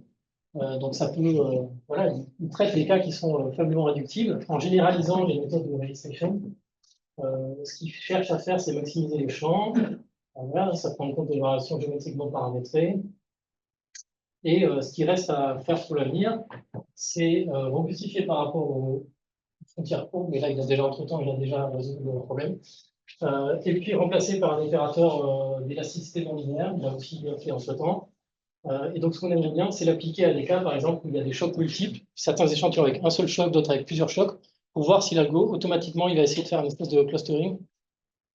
Donc ça peut, voilà, il traite les cas qui sont faiblement réductibles en généralisant les méthodes de registration. Ce qu'il cherche à faire, c'est maximiser les champs. Voilà, ça prend en compte des variations géométriquement paramétrées. Et ce qui reste à faire pour l'avenir, c'est robustifier par rapport aux frontières courbes, mais là, il a déjà entre-temps, il a déjà résolu le problème. Et puis remplacer par un opérateur d'élasticité non linéaire, il a aussi bien fait entre-temps. Et donc, ce qu'on aimerait bien, c'est l'appliquer à des cas, par exemple, où il y a des chocs multiples, certains échantillons avec un seul choc, d'autres avec plusieurs chocs, pour voir si l'algo, automatiquement, il va essayer de faire une espèce de clustering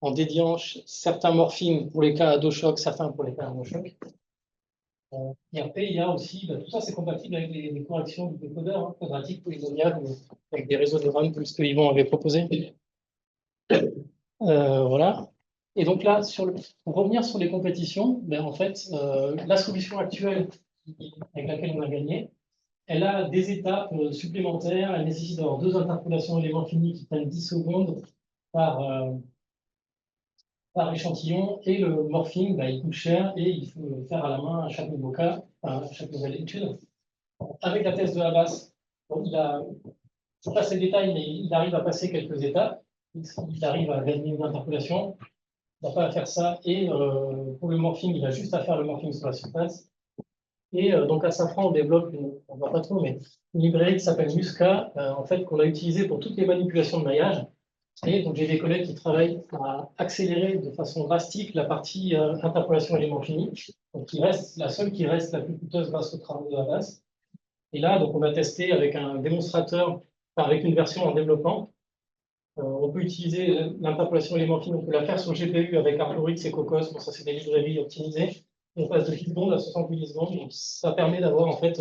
en dédiant certains morphings pour les cas à 2 chocs, certains pour les cas à 1 choc. Et après, il y a aussi, tout ça, c'est compatible avec les corrections du décodeur, hein, quadratique, polynomial, avec des réseaux de neurones, comme ce que Yvon avait proposé. Voilà. Et donc là, pour revenir sur les compétitions, en fait, la solution actuelle avec laquelle on a gagné, elle a des étapes supplémentaires. Elle nécessite d'avoir 2 interpolations éléments finis qui prennent 10 secondes par échantillon. Et le morphing, il coûte cher et il faut le faire à la main à chaque nouveau cas, à chaque nouvelle étude. Avec la thèse de Abbas, je ne passe les détails, mais il arrive à passer quelques étapes. Il arrive à gagner une interpolation. n'a pas à faire ça. Et pour le morphing, il a juste à faire le morphing sur la surface. Et donc à Safran, on développe, on ne voit pas trop, mais une librairie qui s'appelle Musca, en fait, qu'on a utilisée pour toutes les manipulations de maillage. Et donc j'ai des collègues qui travaillent à accélérer de façon drastique la partie interpolation élément fini, donc qui reste la seule qui reste la plus coûteuse grâce aux travaux de la base. Et là, donc on a testé avec un démonstrateur, enfin, avec une version en développement. On peut utiliser l'interpolation élément fini, on peut la faire sur GPU avec Arclorix et Cocos. Bon, ça c'est des librairies optimisées. On passe de 10 secondes à 60 millisecondes. Donc, ça permet d'avoir en fait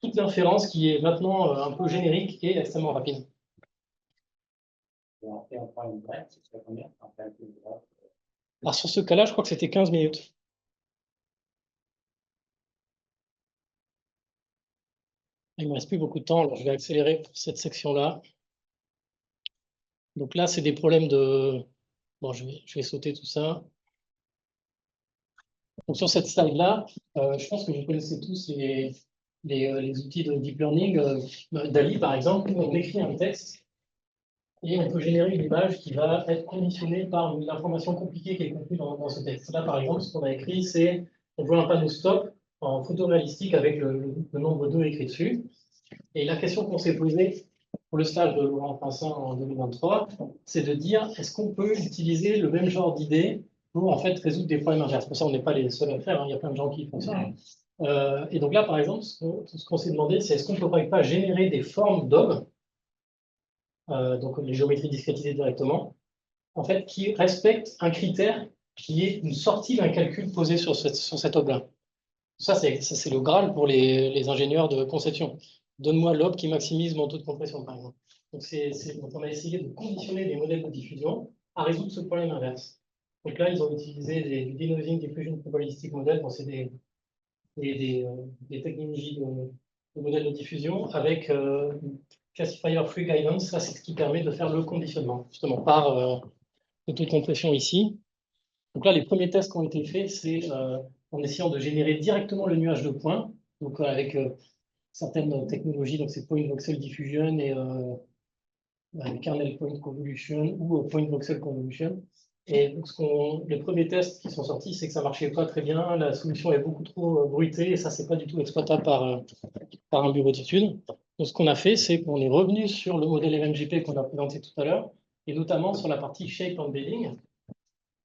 toute l'inférence qui est maintenant un peu générique et extrêmement rapide. Alors sur ce cas-là, je crois que c'était 15 minutes. Il ne me reste plus beaucoup de temps, alors je vais accélérer pour cette section-là. Donc là, c'est des problèmes de... Bon, je vais sauter tout ça. Donc sur cette slide-là, je pense que vous connaissez tous les outils de deep learning. DALL-E, par exemple, on écrit un texte et on peut générer une image qui va être conditionnée par une information compliquée qui est contenue dans ce texte. Là, par exemple, ce qu'on a écrit, c'est on voit un panneau stop en photoréalistique avec le nombre 2 écrit dessus. Et la question qu'on s'est posée pour le stage de Laurent Pincin en 2023, c'est de dire est-ce qu'on peut utiliser le même genre d'idée pour en fait résoudre des problèmes inverses. Pour ça, on n'est pas les seuls à le faire, hein. Il y a plein de gens qui font ça. Et donc là, par exemple, ce qu'on s'est demandé, c'est est-ce qu'on ne pourrait pas générer des formes d'objets, donc les géométries discrétisées directement, en fait, qui respectent un critère qui est une sortie d'un calcul posé sur cet objet. Ça, c'est le Graal pour les ingénieurs de conception. Donne-moi l'ob qui maximise mon taux de compression, par exemple. Donc, on a essayé de conditionner des modèles de diffusion à résoudre ce problème inverse. Donc là, ils ont utilisé du Denoising Diffusion Probabilistic Model. Bon, c'est des technologies de modèles de diffusion avec Classifier Free Guidance. Ça, c'est ce qui permet de faire le conditionnement, justement, par le taux de compression ici. Donc là, les premiers tests qui ont été faits, c'est en essayant de générer directement le nuage de points, donc avec certaines technologies, donc c'est Point Voxel Diffusion et Kernel Point Convolution ou Point Voxel Convolution. Et donc les premiers tests qui sont sortis, c'est que ça ne marchait pas très bien, la solution est beaucoup trop bruitée et ça, c'est pas du tout exploitable par un bureau d'études. Donc ce qu'on a fait, c'est qu'on est revenu sur le modèle MMGP qu'on a présenté tout à l'heure, et notamment sur la partie Shape Embedding.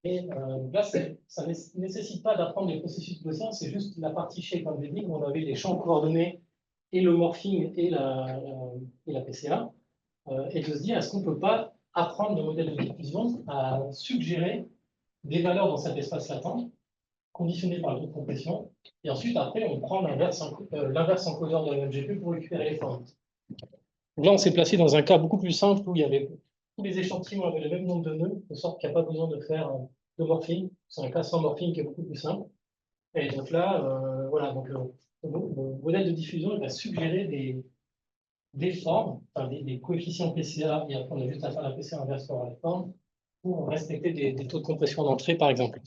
Et là, ça ne nécessite pas d'apprendre les processus gaussiens, c'est juste la partie shape embedding où on avait les champs coordonnés et le morphing et la PCA, et de se dire, est-ce qu'on ne peut pas apprendre le modèle de diffusion à suggérer des valeurs dans cet espace latent, conditionné par le taux de compression, et ensuite, après, on prend l'inverse encodeur de la MGP pour récupérer les formes. Donc là, on s'est placé dans un cas beaucoup plus simple où il y avait tous les échantillons avaient le même nombre de nœuds, de sorte qu'il n'y a pas besoin de faire de morphing. C'est un cas sans morphing qui est beaucoup plus simple. Et donc là, voilà, donc le modèle de diffusion il va suggérer des formes, enfin des coefficients PCA, et après on a juste à faire la PCA inverse pour la forme, pour respecter des taux de compression d'entrée, par exemple.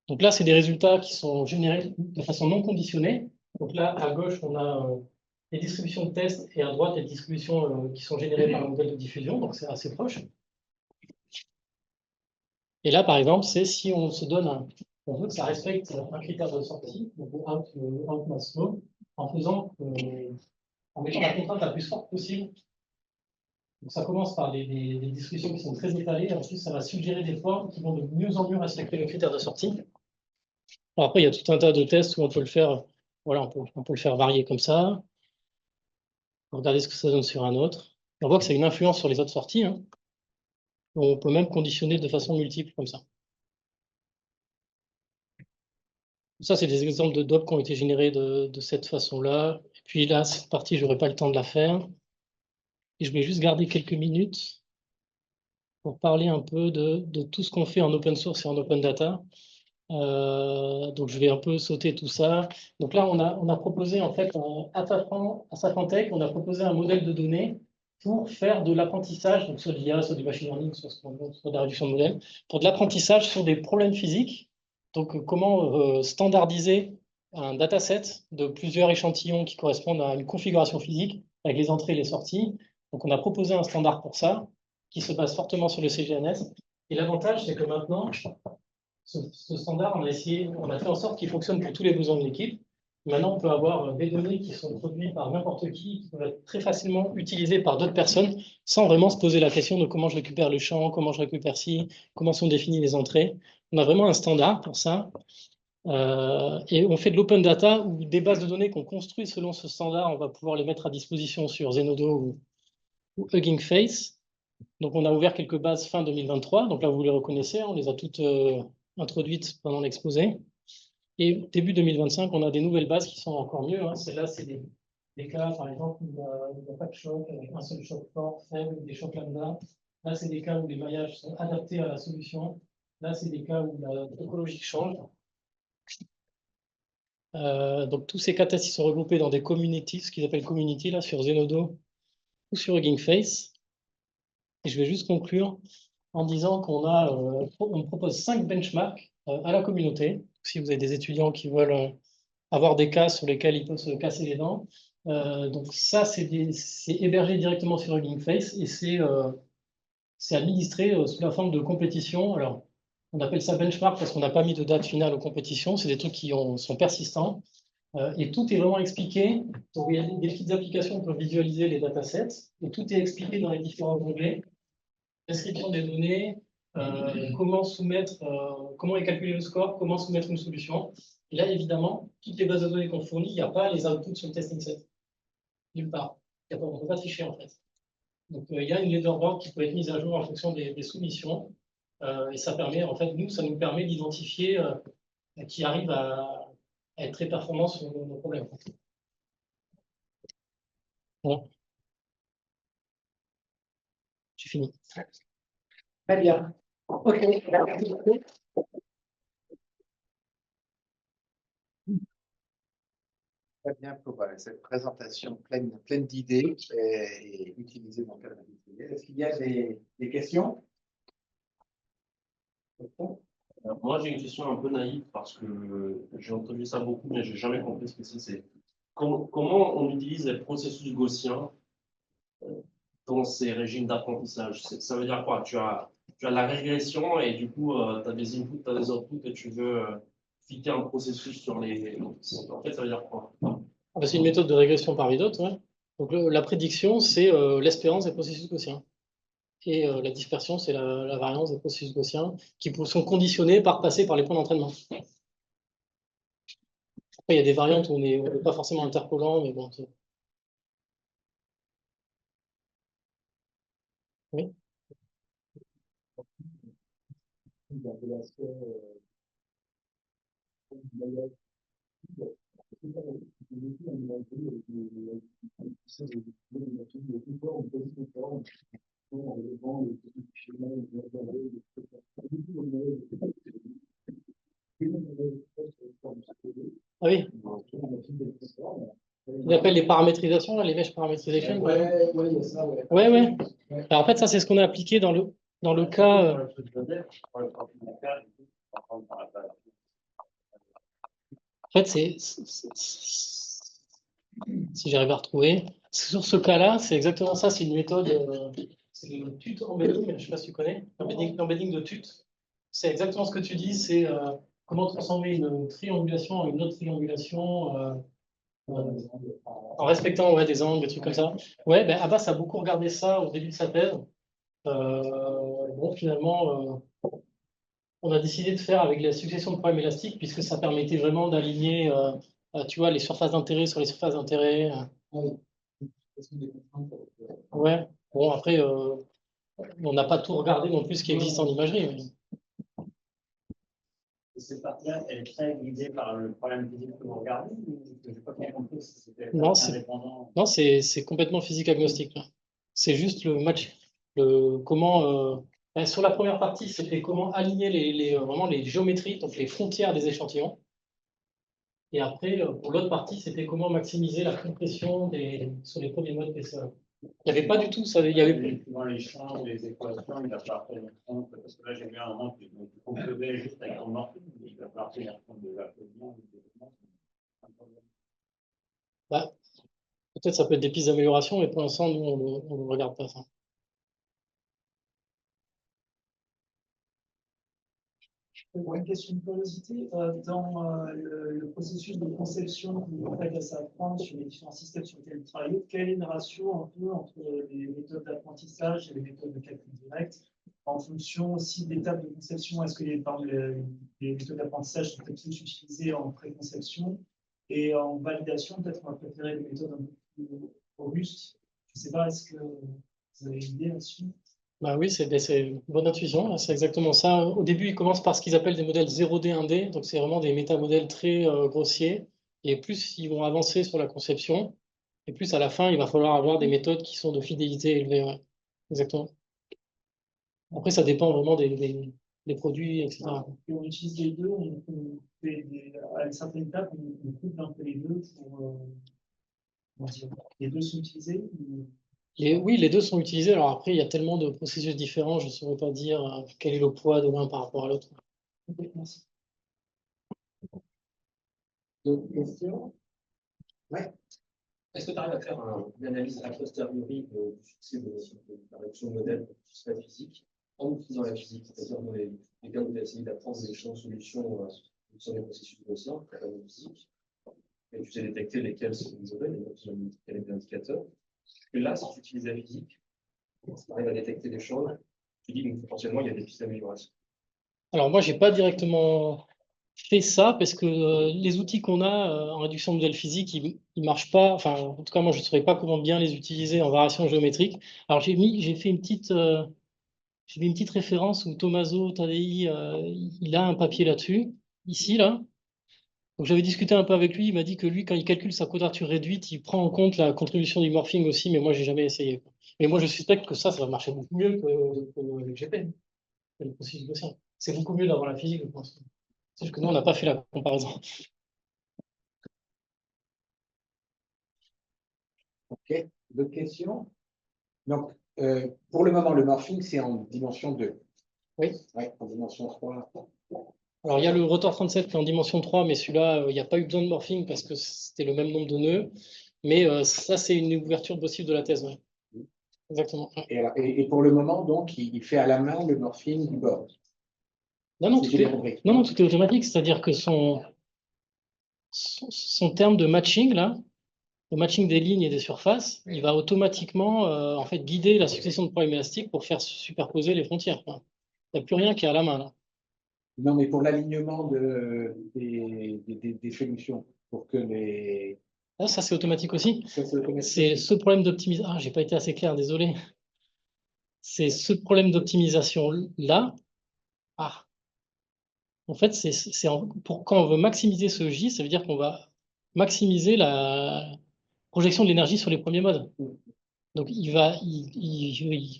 Donc là, c'est des résultats qui sont générés de façon non conditionnée. Donc là, à gauche, on a les distributions de tests et à droite, les distributions qui sont générées par le modèle de diffusion, donc c'est assez proche. Et là, par exemple, c'est si on se donne on veut que ça respecte un critère de sortie, donc out mass flow, en mettant la contrainte la plus forte possible. Donc ça commence par des distributions qui sont très étalées, et ensuite ça va suggérer des formes qui vont de mieux en mieux respecter le critère de sortie. Alors après, il y a tout un tas de tests où on peut le faire, voilà, on peut le faire varier comme ça. On va regarder ce que ça donne sur un autre. Et on voit que ça a une influence sur les autres sorties, hein. On peut même conditionner de façon multiple comme ça. Ça, c'est des exemples de DOP qui ont été générés de cette façon-là. Et puis là, cette partie, je n'aurai pas le temps de la faire. Et je vais juste garder quelques minutes pour parler un peu de tout ce qu'on fait en open source et en open data. Donc, je vais un peu sauter tout ça. Donc là, on a proposé, en fait, à Safran Tech, on a proposé un modèle de données pour faire de l'apprentissage, donc soit de l'IA, soit du machine learning, soit de la réduction de modèles, pour de l'apprentissage sur des problèmes physiques. Donc, comment standardiser un dataset de plusieurs échantillons qui correspondent à une configuration physique, avec les entrées et les sorties. Donc, on a proposé un standard pour ça, qui se base fortement sur le CGNS. Et l'avantage, c'est que maintenant, ce standard, on a fait en sorte qu'il fonctionne pour tous les besoins de l'équipe. Maintenant, on peut avoir des données qui sont produites par n'importe qui peuvent être très facilement utilisées par d'autres personnes, sans vraiment se poser la question de comment je récupère le champ, comment je récupère ci, comment sont définies les entrées. On a vraiment un standard pour ça. Et on fait de l'open data où des bases de données qu'on construit selon ce standard, on va pouvoir les mettre à disposition sur Zenodo ou Hugging Face. Donc, on a ouvert quelques bases fin 2023. Donc là, vous les reconnaissez, on les a toutes introduites pendant l'exposé. Et début 2025, on a des nouvelles bases qui sont encore mieux. Hein. Celles-là, c'est des cas, par exemple, où il n'y a pas de choc, avec un seul choc fort, faible, des chocs lambda. Là, c'est des cas où les maillages sont adaptés à la solution. Là, c'est des cas où la topologie change. Donc, tous ces cas tests sont regroupés dans des communities, ce qu'ils appellent community, là, sur Zenodo ou sur Hugging Face. Et je vais juste conclure en disant on propose 5 benchmarks à la communauté. Si vous avez des étudiants qui veulent avoir des cas sur lesquels ils peuvent se casser les dents. Donc ça, c'est hébergé directement sur Hugging Face et c'est administré sous la forme de compétition. Alors, on appelle ça benchmark parce qu'on n'a pas mis de date finale aux compétitions. C'est des trucs qui sont persistants. Et tout est vraiment expliqué. Donc, il y a des petites applications pour visualiser les datasets. Et tout est expliqué dans les différents onglets. Description des données, comment est calculé le score, comment soumettre une solution. Et là, évidemment, toutes les bases de données qu'on fournit, il n'y a pas les outputs sur le testing set. Nulle part. On ne peut pas tricher, en fait. Donc, il y a une leaderboard qui peut être mise à jour en fonction des soumissions. Et ça permet, en fait, ça nous permet d'identifier qui arrive à être très performant sur nos problèmes. Bon. J'ai fini. Très bien. OK. Merci beaucoup. Très bien pour cette présentation pleine d'idées et utilisée dans le cadre industriel. Est-ce qu'il y a des questions? Moi, j'ai une question un peu naïve parce que j'ai entendu ça beaucoup, mais je n'ai jamais compris ce que c'est. Comment on utilise les processus gaussiens dans ces régimes d'apprentissage? Ça veut dire quoi? Tu as la régression et du coup, tu as des inputs, tu as des outputs et tu veux fitter un processus sur les. En fait, ça veut dire quoi? C'est une méthode de régression par Vidot. Ouais. Donc, la prédiction, c'est l'espérance des processus gaussiens. Et la dispersion, c'est la variance des processus gaussiens qui sont conditionnés par passer par les points d'entraînement. Après, il y a des variantes où on n'est pas forcément interpolant, mais bon. Oui. Ah oui. On appelle les paramétrisations, là, les mesh parametrizations. Ouais. Alors, en fait, ça, c'est ce qu'on a appliqué dans le cas. En fait, si j'arrive à retrouver, sur ce cas-là, c'est exactement ça. C'est une méthode, c'est le tut embedding. Je ne sais pas si tu connais, l'embedding de tut. C'est exactement ce que tu dis. C'est comment transformer une triangulation en une autre triangulation. En respectant des angles, des trucs comme ça. Ouais, ben Abbas a beaucoup regardé ça au début de sa thèse. Bon, finalement, on a décidé de faire avec la succession de problèmes élastiques, puisque ça permettait vraiment d'aligner tu vois, les surfaces d'intérêt sur les surfaces d'intérêt. Ouais, bon, après, on n'a pas tout regardé non plus ce qui existe en imagerie. Mais... Cette partie-là, elle est très guidée par le problème physique que vous regardez ou je n'ai pas bien compris si c'était indépendant? Non, c'est complètement physique agnostique. C'est juste le match, comment. Sur la première partie, c'était comment aligner vraiment les géométries, donc les frontières des échantillons. Et après, pour l'autre partie, c'était comment maximiser la compression sur les premiers modes PCA. Il n'y avait pas du tout ça. Il y avait plus. Dans les champs, les équations, il va falloir tenir compte, parce que là, j'ai vu un moment que tu concevais juste avec ton morphine, mais il va falloir tenir compte de l'applaudissement, du développement. Bah, peut-être ça peut être des pistes d'amélioration, mais pour l'instant, nous, on ne regarde pas ça. Une question de curiosité. Dans le processus de conception que vous avez à apprendre sur les différents systèmes sur lesquels vous travaillez, quel est le ratio un peu entre les méthodes d'apprentissage et les méthodes de calcul direct, en fonction aussi d'étapes de conception? Est-ce que les méthodes d'apprentissage sont peut-être plus utilisées en préconception et en validation? Peut-être on va préférer des méthodes un peu plus robustes. Je ne sais pas, est-ce que vous avez une idée là-dessus? Bah oui, c'est une bonne intuition, c'est exactement ça. Au début, ils commencent par ce qu'ils appellent des modèles 0D, 1D, donc c'est vraiment des métamodèles très grossiers. Et plus ils vont avancer sur la conception, et plus à la fin, il va falloir avoir des méthodes qui sont de fidélité élevée. Ouais. Exactement. Après, ça dépend vraiment des produits, etc. Et on utilise les deux, on fait à une certaine étape, on coupe un peu les deux pour. Comment dire, les deux sont utilisés Oui, les deux sont utilisés. Alors après, il y a tellement de processus différents, je ne saurais pas dire quel est le poids de l'un par rapport à l'autre. Ok, merci. D'autres questions? Est-ce que tu arrives à faire une analyse a posteriori du succès de la réduction de modèle pour tout ce qui est physique en utilisant la physique, c'est-à-dire dans les cas où tu as essayé d'apprendre des champs de solutions sur les processus gaussiens, la physique, et tu sais détecter lesquels sont les modèles, et quels sont les indicateurs. Et là, si tu utilises la physique, si tu arrives à détecter des choses, tu dis que potentiellement il y a des pistes d'amélioration. Alors moi, je n'ai pas directement fait ça parce que les outils qu'on a en réduction de modèle physique, ils ne marchent pas. Enfin, en tout cas, moi, je ne saurais pas comment bien les utiliser en variation géométrique. Alors j'ai fait une petite référence où Tommaso Tadei, il a un papier là-dessus, ici, là. Donc j'avais discuté un peu avec lui, il m'a dit que lui, quand il calcule sa quadrature réduite, il prend en compte la contribution du morphing aussi, mais moi, j'ai jamais essayé, quoi. Mais moi, je suspecte que ça va marcher beaucoup mieux que le GP, que le processus gaussien. C'est beaucoup mieux d'avoir la physique, je pense. C'est juste que nous, on n'a pas fait la comparaison. Ok, d'autres questions? Donc, pour le moment, le morphing, c'est en dimension 2. Oui. Ouais, en dimension 3. Alors, il y a le rotor 37 qui est en dimension 3, mais celui-là, il n'y a pas eu besoin de morphing parce que c'était le même nombre de nœuds. Mais ça, c'est une ouverture possible de la thèse. Ouais. Exactement. Ouais. Et pour le moment, donc, il fait à la main le morphing du bord. Non, Si j'ai bien compris. non, tout est automatique. C'est-à-dire que son terme de matching, là, le matching des lignes et des surfaces, il va automatiquement en fait, guider la succession de problèmes élastiques pour faire superposer les frontières, quoi. Il n'y a plus rien qui est à la main, là. Non, mais pour l'alignement des solutions, pour que les... Ah, ça, c'est automatique aussi. Ça, c'est automatique. C'est ce problème d'optimisation. Ah, j'ai pas été assez clair, désolé. C'est ce problème d'optimisation-là. Ah. En fait, pour quand on veut maximiser ce J, ça veut dire qu'on va maximiser la projection de l'énergie sur les premiers modes. Donc, il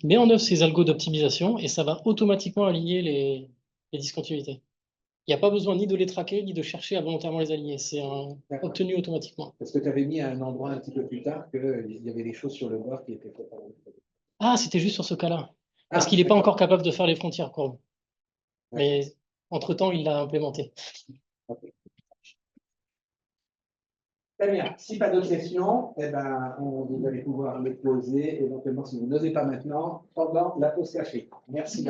met en œuvre ses algos d'optimisation et ça va automatiquement aligner les discontinuités. Il n'y a pas besoin ni de les traquer, ni de chercher à volontairement les aligner. C'est obtenu automatiquement. Parce que tu avais mis à un endroit un petit peu plus tard qu'il y avait des choses sur le bord qui étaient préparées. Ah, c'était juste sur ce cas-là. Parce Ah, qu'il n'est pas d'accord. encore capable de faire les frontières courbes. D'accord. Mais entre-temps, il l'a implémenté. Okay. Très bien. Si pas d'autres questions, eh ben, vous allez pouvoir les poser, éventuellement, si vous n'osez pas maintenant, pendant la pause café. Merci.